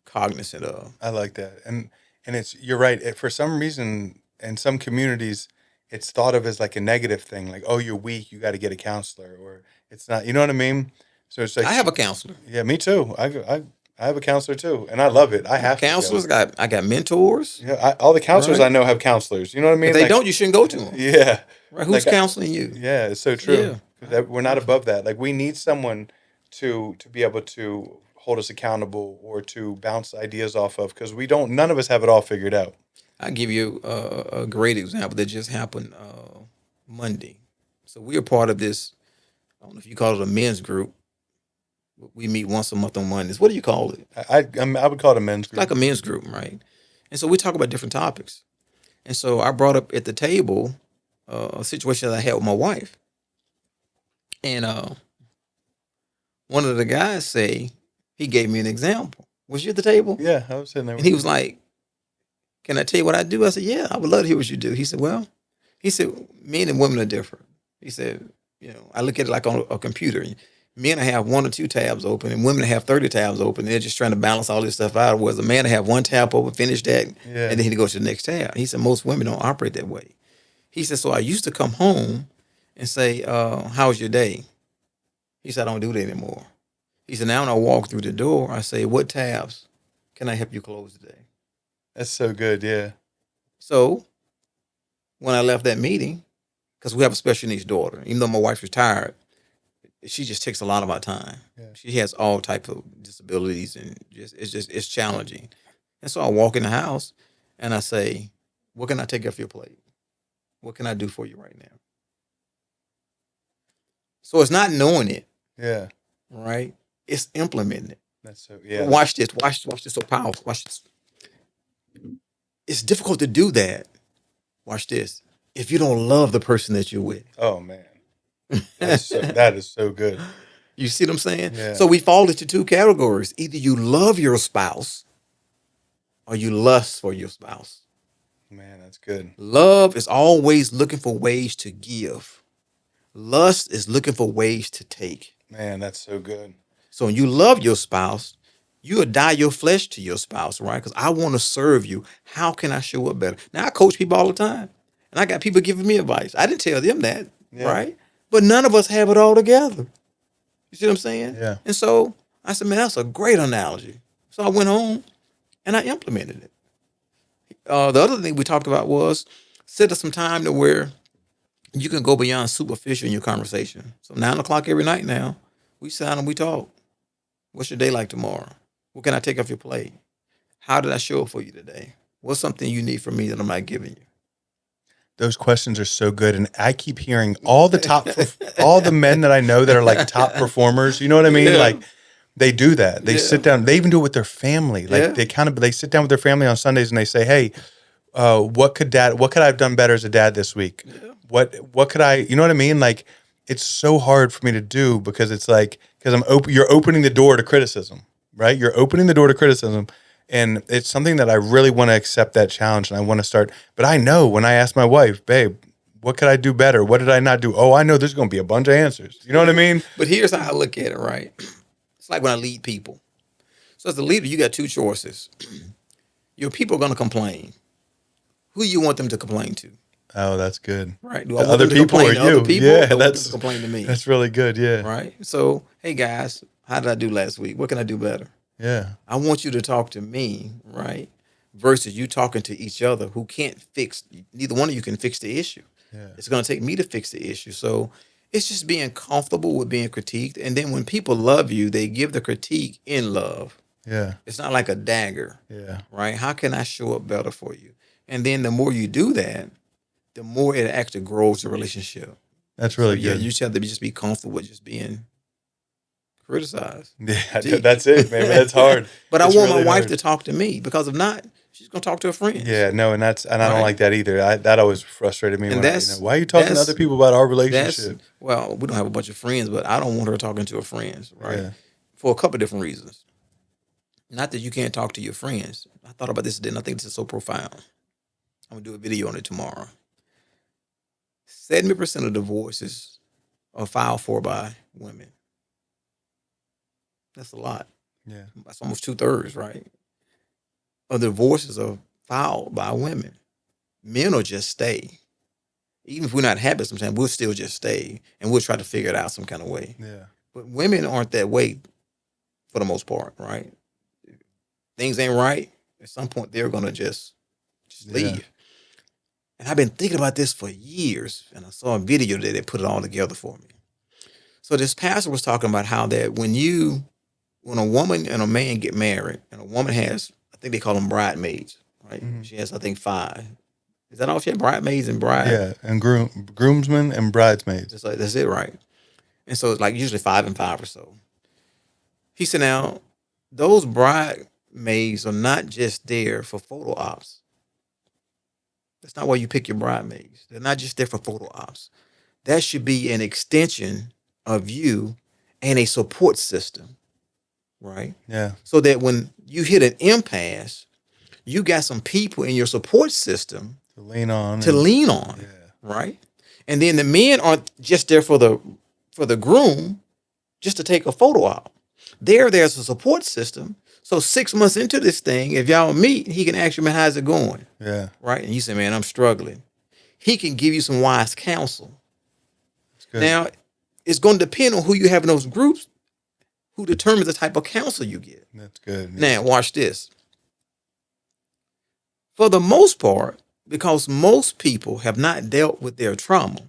cognizant of. I like that. And it's you're right. For some reason, in some communities, it's thought of as like a negative thing, like, oh, you're weak, you got to get a counselor, or it's not. You know what I mean? So it's like, I have a counselor. yeah, me too. I have a counselor too, and I love it. I have to go. Counselors, I got mentors. Yeah, all the counselors Right. I know have counselors. You know what I mean? If they Like, don't, you shouldn't go to them. yeah, Right? Who's like, counseling you? yeah, it's so true. Yeah. 'Cause we're not above that. Like, we need someone to be able to hold us accountable or to bounce ideas off of, because we don't. None of us have it all figured out. I'll give you a great example that just happened Monday. So we are part of this, I don't know if you call it a men's group. We meet once a month on Mondays. What do you call it? I would call it a men's It's group. like a men's group, right? And so we talk about different topics. And so I brought up at the table a situation that I had with my wife. And one of the guys he gave me an example. Was you at the table? Yeah, I was sitting there. And he was like, "Can I tell you what I do?" I said, "Yeah, I would love to hear what you do." He said, "Well," he said, "men and women are different." He said, "I look at it like on a computer. Men have one or two tabs open, and women have 30 tabs open. They're just trying to balance all this stuff out. Whereas a man have one tab open, finish that, Yeah. and then he goes to the next tab." He said, "Most women don't operate that way." He said, "So I used to come home and say, how's your day?" He said, "I don't do that anymore." He said, "Now when I walk through the door, I say, what tabs can I help you close today?" That's so good. Yeah. So when I left that meeting, because we have a special needs daughter, even though my wife's retired, she just takes a lot of our time. Yeah. She has all types of disabilities, and it's challenging. And so I walk in the house and I say, "What can I take off your plate? What can I do for you right now?" So it's not knowing it, Yeah. right? It's implementing it. That's so. Yeah. Watch this. Watch this. So powerful. Watch this. It's difficult to do that. Watch this. If you don't love the person that you're with. Oh man. That is so good. You see what I'm saying? Yeah. So we fall into two categories. Either you love your spouse or you lust for your spouse. Man, that's good. Love is always looking for ways to give. Lust is looking for ways to take. Man, that's so good. So when you love your spouse, you'll die your flesh to your spouse, right? Because I want to serve you. How can I show up better? Now, I coach people all the time, and I got people giving me advice. I didn't tell them that, Yeah. right? But none of us have it all together. You see what I'm saying? Yeah. And so I said, man, that's a great analogy. So I went home and I implemented it. The other thing we talked about was set up some time to where you can go beyond superficial in your conversation. So 9:00 every night now, we sit down and we talk. What's your day like tomorrow? What can I take off your plate? How did I show up for you today? What's something you need from me that I'm not giving you? Those questions are so good, and I keep hearing all the men that I know that are like top performers. You know what I mean? Yeah. Like they do that. They Yeah. sit down. They even do it with their family. Like Yeah. they sit down with their family on Sundays and they say, "Hey, what could I have done better as a dad this week? Yeah. What could I? You know what I mean? Like it's so hard for me to do because it's like because you're opening the door to criticism, right? You're opening the door to criticism. And it's something that I really want to accept that challenge and I want to start. But I know when I ask my wife, babe, what could I do better? What did I not do? Oh, I know there's going to be a bunch of answers. You know what I mean? But here's how I look at it, right? It's like when I lead people. So as a leader, you got two choices. Your people are going to complain. Who you want them to complain to? Oh, that's good. Right? The Do I want other them to people complain or to other you? people? Yeah, Or do I want them that's to complain to me. That's really good. Yeah. Right? So, hey guys, how did I do last week? What can I do better? Yeah. I want you to talk to me, right? Versus you talking to each other who can't fix, neither one of you can fix the issue. Yeah. It's going to take me to fix the issue. So It's just being comfortable with being critiqued. And then when people love you, they give the critique in love. Yeah. It's not like a dagger, Yeah. right? How can I show up better for you? And then the more you do that, the more it actually grows the relationship. That's So really yeah, good. you just have to just be comfortable with just being criticized. Yeah, Deep. that's it, man. That's hard. But I It's want really my wife hard. to talk to me, because if not, she's gonna talk to her friends. Yeah, no, and I don't Right. like that either. That always frustrated me And when why are you talking to other people about our relationship? well, we don't have a bunch of friends, but I don't want her talking to her friends, right? Yeah. For a couple of different reasons. Not that you can't talk to your friends. I thought about this today, and I think this is so profound. I'm gonna do a video on it tomorrow. 70% of divorces are filed for by women. That's a lot. Yeah. That's almost 2/3, right? Of divorces are filed by women. Men will just stay. Even if we're not happy sometimes, we'll still just stay and we'll try to figure it out some kind of way. Yeah. But women aren't that way for the most part, right? Things ain't right. At some point, they're going to just leave. Yeah. And I've been thinking about this for years. And I saw a video that they put it all together for me. So this pastor was talking about how that when a woman and a man get married, and a woman has, I think they call them bridesmaids, right? Mhm. She has, I think, 5. Is that all she had? Bridesmaids and bride? Yeah, and groomsmen and bridesmaids. That's it, right? And so it's like usually 5 and 5 or so. He said, now, those bridesmaids are not just there for photo ops. That's not why you pick your bridesmaids. They're not just there for photo ops. That should be an extension of you and a support system, right? Yeah. So that when you hit an impasse, you got some people in your support system To lean on. Yeah. Right? And then the men aren't just there for the groom just to take a photo op. There's a support system. So 6 months into this thing, if y'all meet, he can ask you, man, how's it going? Yeah. Right? And you say, man, I'm struggling. He can give you some wise counsel. That's good. Now, it's going to depend on who you have in those groups, who determines the type of counsel you get. That's good. Now, watch this. For the most part, because most people have not dealt with their trauma,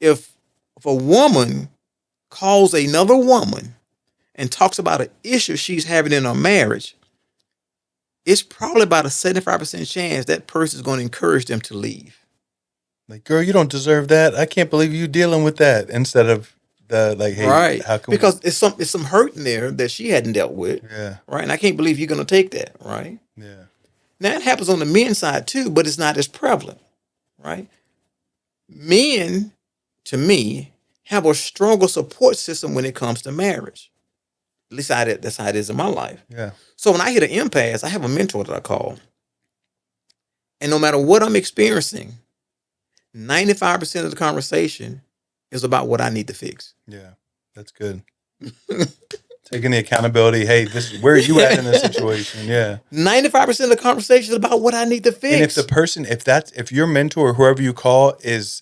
if a woman calls another woman and talks about an issue she's having in her marriage, it's probably about a 75% chance that person is going to encourage them to leave. Like, girl, you don't deserve that. I can't believe you dealing with that. Instead of the like, hey, right? how come? Because it's some hurt in there that she hadn't dealt with, Yeah. right? And I can't believe you're going to take that, right? Yeah. Now it happens on the men's side too, but it's not as prevalent, right? Men, to me, have a stronger support system when it comes to marriage. At least that's how it is in my life. Yeah. So when I hit an impasse, I have a mentor that I call. And no matter what I'm experiencing, 95% of the conversation is about what I need to fix. Yeah. That's good. Taking the accountability. Hey, this is where are you at in this situation? Yeah. 95% of the conversation is about what I need to fix. And if the person, if your mentor or whoever you call is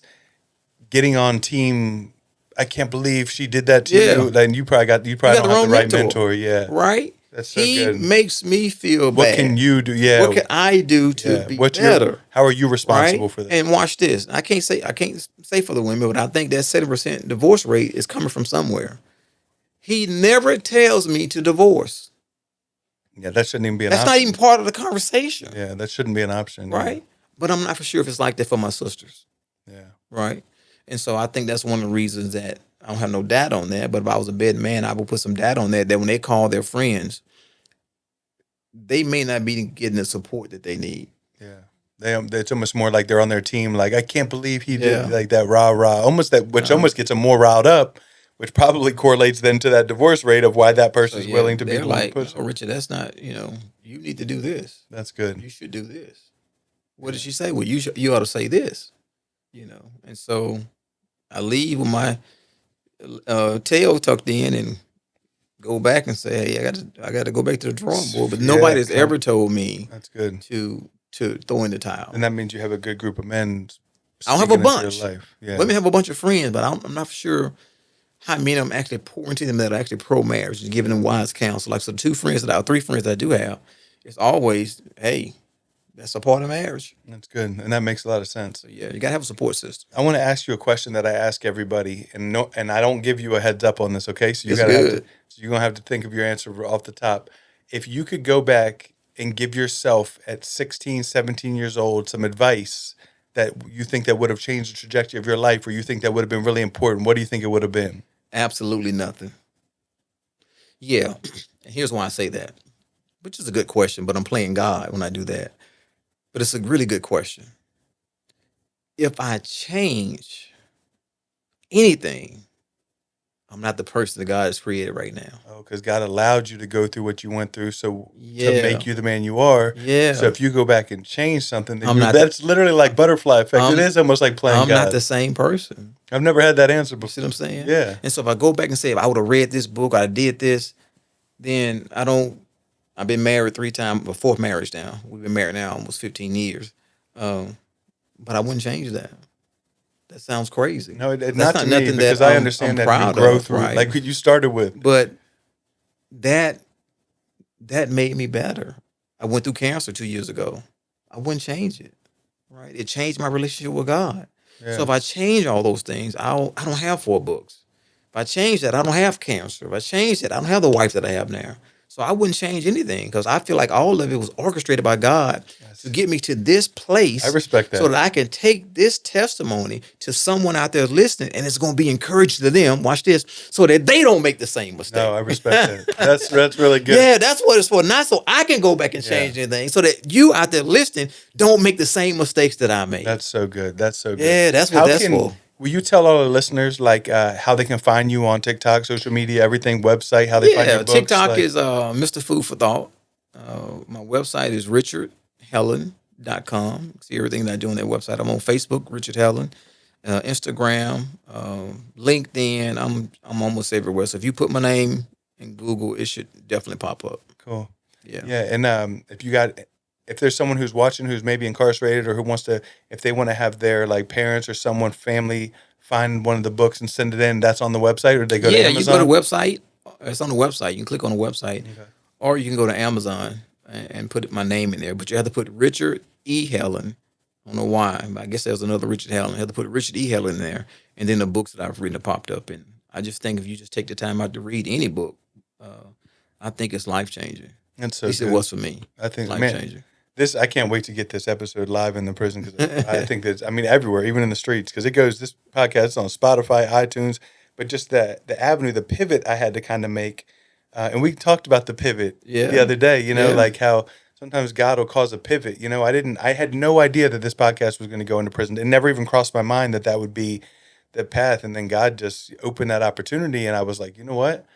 getting on team, I can't believe she did that to you, then you probably don't have the right mentor. Yeah. Right? That's so he good. makes me feel bad. What can you do? Yeah. What can I do to be better? How are you responsible for that? And watch this. I can't say for the women, but I think that 70% divorce rate is coming from somewhere. He never tells me to divorce. Yeah, that shouldn't even be an option. That's not even part of the conversation. Yeah, that shouldn't be an option. Right? But I'm not for sure if it's like that for my sisters. Yeah. Right? And so I think that's one of the reasons that I don't have no data on that. But if I was a bed man, I would put some data on that when they call their friends, they may not be getting the support that they need. Yeah. It's almost more like they're on their team. Like, I can't believe he did like that rah. Almost gets them more riled up, which probably correlates then to that divorce rate of why that person is willing to be like, pushed. oh, Richard, that's not, you need to do this. That's good. You should do this. What did she say? Well, you ought to say this, And so I leave with my tail tucked in and go back and say, hey, I got to go back to the drawing board. But nobody's ever told me that's good to throw in the towel. And that means you have a good group of men. I don't have a bunch. Yeah. Women have a bunch of friends, but I'm not sure how many of them actually pour into them that are actually pro-marriage and giving them wise counsel. Like, so 3 friends that I do have, it's always, hey, That's a part of marriage. That's good, and that makes a lot of sense. So yeah, you gotta have a support system. I want to ask you a question that I ask everybody, and no, and I don't give you a heads up on this. Okay, so It's good. so you're gonna have to think of your answer off the top. If you could go back and give yourself at 16, 17 years old some advice that you think that would have changed the trajectory of your life, or you think that would have been really important, what do you think it would have been? Absolutely nothing. Yeah. And here's why I say that, which is a good question, but I'm playing God when I do that. But it's a really good question. If I change anything, I'm not the person that God has created right now. Oh, because God allowed you to go through what you went through, so to Yeah. make you the man you are. Yeah. So if you go back and change something, then I'm not the- that's literally like butterfly effect. It is almost like playing I'm God. not the same person. I've never had that answer You before. see what I'm saying? Yeah. And so if I go back and say, if I would have read this book, I did this, then I've been married 3 times, my 4th marriage now. We've been married now almost 15 years. But I wouldn't change that. That sounds crazy. No, That's not to me, nothing because that I I'm understand that you proud grow of, through, right? like what you started with. But that made me better. I went through cancer 2 years ago. I wouldn't change it, right? It changed my relationship with God. Yeah. So if I change all those things, I don't have 4 books. If I change that, I don't have cancer. If I change that, I don't have the wife that I have now. So I wouldn't change anything because I feel like all of it was orchestrated by God to get me to this place. I respect that. So that I can take this testimony to someone out there listening, and it's going to be encouraged to them. Watch this, so that they don't make the same mistake. No, I respect that. That's really good. Yeah, that's what it's for. Not so I can go back and change anything, so that you out there listening don't make the same mistakes that I made. That's so good. That's so good. Yeah, that's what that's for. Will you tell all the listeners like how they can find you on TikTok, social media, everything, website, how they find your books? TikTok is Mr. Food for Thought. My website is richardhelen.com. See everything that I do on that website. I'm on Facebook, Richard Helen, Instagram, LinkedIn. I'm almost everywhere. So if you put my name in Google, it should definitely pop up. Cool. Yeah. Yeah, and if there's someone who's watching who's maybe incarcerated or who wants to, if they want to have their like parents or someone, family, find one of the books and send it in, that's on the website, or they go to Amazon? Yeah, you go to the website. It's on the website. You can click on the website. Okay. Or you can go to Amazon and put my name in there. But you have to put Richard E. Helen. I don't know why, but I guess there's another Richard Helen. You have to put Richard E. Helen in there. And then the books that I've written popped up. And I just think if you just take the time out to read any book, I think it's life-changing. That's so At least good. it was for me. I think, life-changing. I can't wait to get this episode live in the prison, because I think that, I mean, everywhere, even in the streets, because this podcast is on Spotify, iTunes, but just the avenue, the pivot I had to kind of make. And we talked about the pivot the other day, like how sometimes God will cause a pivot. I had no idea that this podcast was going to go into prison. It never even crossed my mind that would be the path. And then God just opened that opportunity. And I was like, you know what?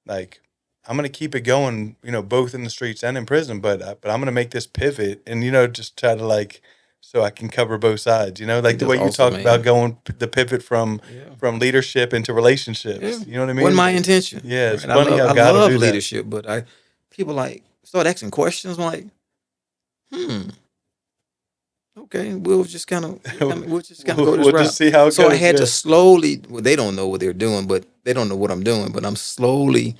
Like, I'm going to keep it going, both in the streets and in prison, but I'm going to make this pivot and, just try to so I can cover both sides, like the way you talk about going the pivot from leadership into relationships. Yeah. You know what I mean? Wasn't my intention. Yeah. It's right? funny how God will do that. Leadership, but people start asking questions. I'm like, okay, we'll just kind of go this route. We'll just see how it goes. So I had to slowly, they don't know what they're doing, but they don't know what I'm doing, but I'm slowly,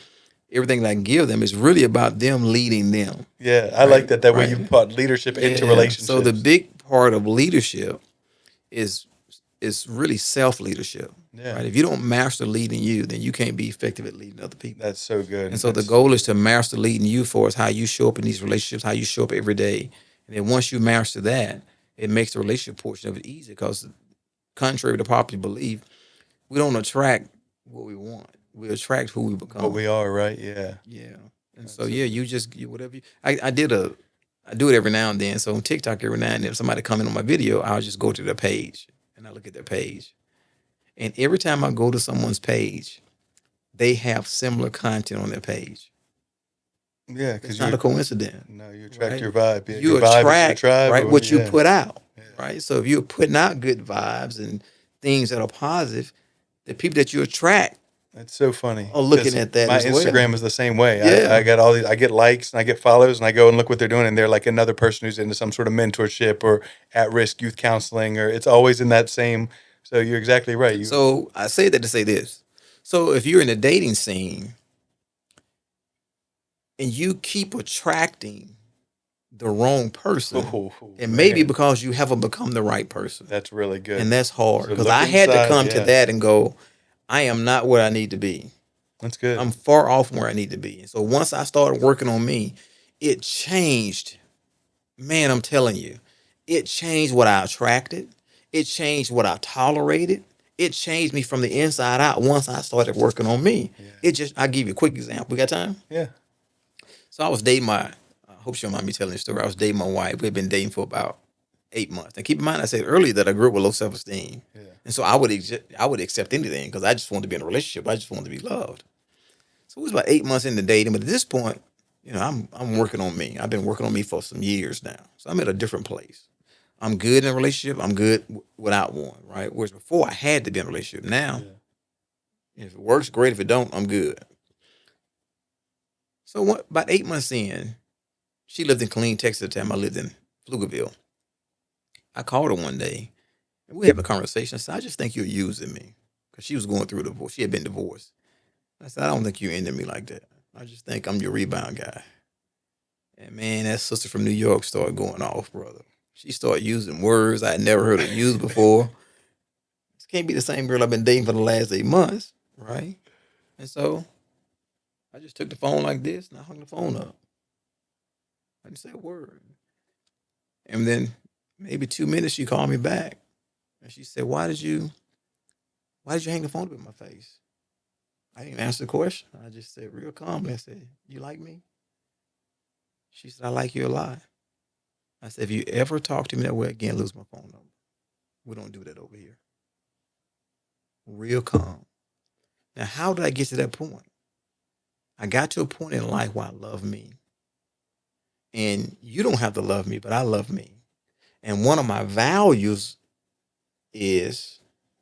everything that I give them is really about them leading them. Yeah, I like that way you put leadership into relationships. So the big part of leadership is really self-leadership. Yeah. Right? If you don't master leading you, then you can't be effective at leading other people. That's so good. And so the goal is to master leading you for us, how you show up in these relationships, how you show up every day. And then once you master that, it makes the relationship portion of it easy, because contrary to popular belief, we don't attract what we want. We attract who we become. What we are, right? Yeah. Yeah. And so you just whatever I do it every now and then. So on TikTok, every now and then, if somebody comment on my video, I'll just go to their page and I look at their page. And every time I go to someone's page, they have similar content on their page. Yeah, because it's not a coincidence. No, you attract your vibe. Yeah, you attract what you put out. Yeah. Right. So if you're putting out good vibes and things that are positive, the people that you attract. That's so funny. Oh, looking at that. My Instagram is the same way. Yeah. I get I get likes and I get follows and I go and look what they're doing, and they're like another person who's into some sort of mentorship or at-risk youth counseling, or it's always in that same. So you're exactly right. So I say that to say this. So if you're in a dating scene and you keep attracting the wrong person, Oh, and maybe man, because you haven't become the right person. that's really And good. that's hard So because look I had to inside. come to Yeah, that and go, I am not where I need to be. that's good. I'm far off from where I need to be. And so once I started working on me, it changed. Man, I'm telling you, it changed what I attracted. It changed what I tolerated. It changed me from the inside out once I started working on me. Yeah, I'll give you a quick example. We got time? yeah, So I was dating I hope you don't mind me telling the story. I was dating my wife. We had been dating for about 8 months. And keep in mind, I said earlier that I grew up with low self esteem. yeah. And so I would accept anything because I just wanted to be in a relationship. I just wanted to be loved. So it was about 8 months into dating. But at this point, I'm working on me. I've been working on me for some years now. So I'm at a different place. I'm good in a relationship. I'm good without one, right? Whereas before I had to be in a relationship. Now, Yeah. if it works, great. If it don't, I'm good. So about 8 months in, she lived in Killeen, Texas at the time. I lived in Pflugerville. I called her one day and we had a conversation. I said, I just think you're using me because she was going through a divorce. She had been divorced. I said, I don't think you're into me like that. I just think I'm your rebound guy. And man, that sister from New York started going off, brother. She started using words I had never heard her use before. This can't be the same girl I've been dating for the last 8 months, right? And so I just took the phone like this and I hung the phone up. I didn't say a word. And then maybe 2 minutes she called me back and she said, why did you hang the phone up in my face? I didn't answer the question. I just said real calmly, I said, you like me? She said, I like you a lot. I said, if you ever talk to me that way again, lose my phone number. We don't do that over here. Real calm. Now, how did I get to that point? I got to a point in life where I love me. And you don't have to love me, but I love me. And one of my values is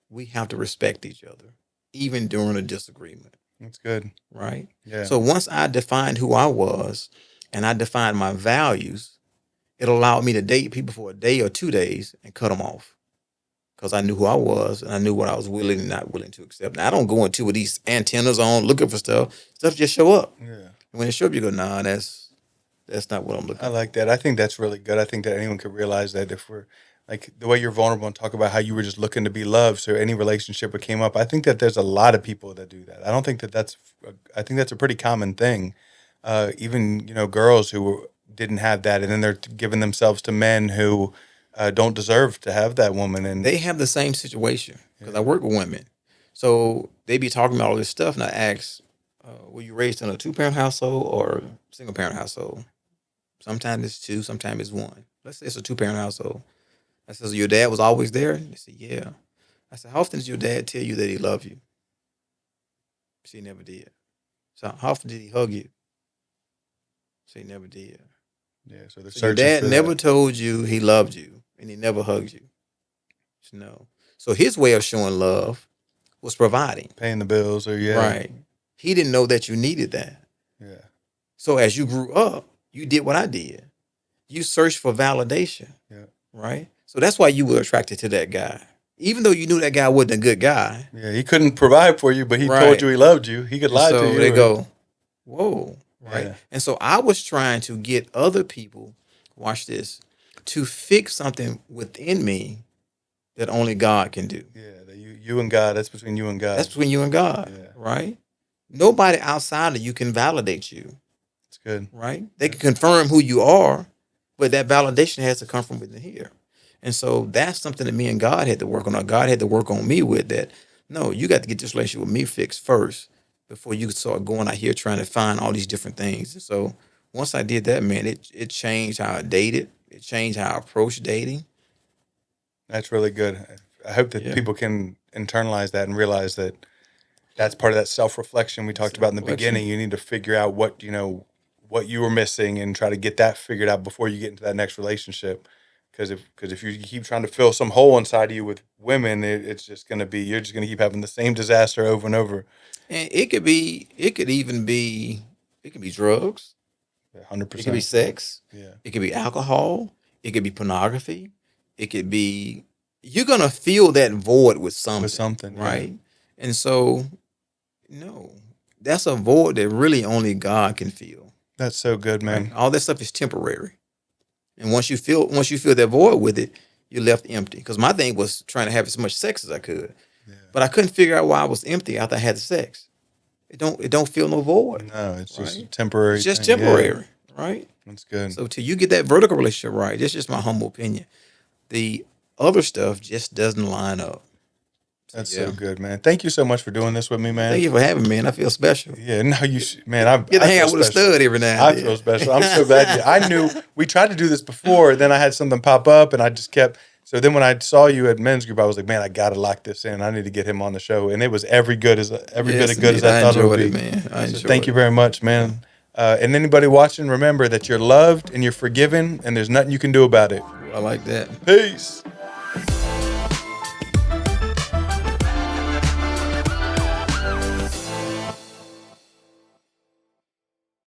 we have to respect each other, even during a disagreement, That's good. right? Yeah, So once I defined who I was and I defined my values, it allowed me to date people for a day or 2 days and cut them off because I knew who I was and I knew what I was willing and not willing to accept. Now, I don't go into with these antennas on looking for stuff. Stuff just show up. yeah. And when it show up, you go, nah, that's not what I'm I looking for. like that. I think that's really good. I think that anyone could realize that if we're like the way you're vulnerable and talk about how you were just looking to be loved, so any relationship that came up, I think that there's a lot of people that do that. I don't think that I think that's a pretty common thing. Even girls who didn't have that, and then they're giving themselves to men who don't deserve to have that woman. And They have the same situation because yeah, I work with women. So they be talking about all this stuff, and I ask, were you raised in a two-parent household or single-parent household? Sometimes it's two, sometimes it's one. Let's say it's a two-parent household. I said, so your dad was always there? They said, yeah. I said, how often did your dad tell you that he loved you? She never did. So how often did he hug you? She never did. yeah. So they're So your searching dad for never that, told you he loved you, and he never hugged you. No. So his way of showing love was providing. paying the bills, or yeah, Right. He didn't know that you needed that. yeah, So as you grew up, you did what I did. You searched for validation, yeah, right? So that's why you were attracted to that guy. Even though you knew that guy wasn't a good guy. yeah. He couldn't provide for you, but he told Right. you he loved you. He could And lie to so you, they or go, whoa, right? yeah, And so I was trying to get other people, watch this, to fix something within me that only God can do. yeah. That you and God. That's between you and That's God. between you and God, Yeah, right? Nobody outside of you can validate you, it's good. right? They can confirm who you are, but that validation has to come from within here. And so that's something that me and God had to work on, or God had to work on me with that. No, you got to get this relationship with me fixed first before you can start going out here trying to find all these different things. And so once I did that, man, it changed how I dated. It changed how I approached dating. That's really good. I hope that Yeah. people can internalize that and realize that that's part of that self-reflection we talked about in the Self-reflection. beginning. You need to figure out what you were missing and try to get that figured out before you get into that next relationship. Because if you keep trying to fill some hole inside of you with women, it's just going to be you're just going to keep having the same disaster over and over. And it could be drugs. Hundred It could be percent. sex. Yeah, It could be alcohol. It could be pornography. It could be, you're going to fill that void with with something, something. Yeah, right? And so, no, that's a void that really only God can fill, that's so good, right? man. All that stuff is temporary. And once you fill that void with it, you're left empty. Because my thing was trying to have as much sex as I could, but I couldn't figure out why I was empty after I had the sex. It don't fill no void. No, it's right? just a temporary. It's just thing. Yeah, temporary, right? that's good. So till you get that vertical relationship right, that's just my humble opinion. The other stuff just doesn't line up. That's yeah. so good, man. Thank you so much for doing this with me, man. Thank you for having me, man. I feel special. Yeah, no, man. I Get to hang feel out with a special. stud every now I and then. feel special. I'm so glad I knew we tried to do this before. Then I had something pop up, and I just kept. So then when I saw you at men's group, I was like, man, I gotta lock this in. I need to get him on the show, and it was every bit as good as I thought it would be. Man. So thank you very much, man. And anybody watching, remember that you're loved and you're forgiven, and there's nothing you can do about it. I like that. Peace.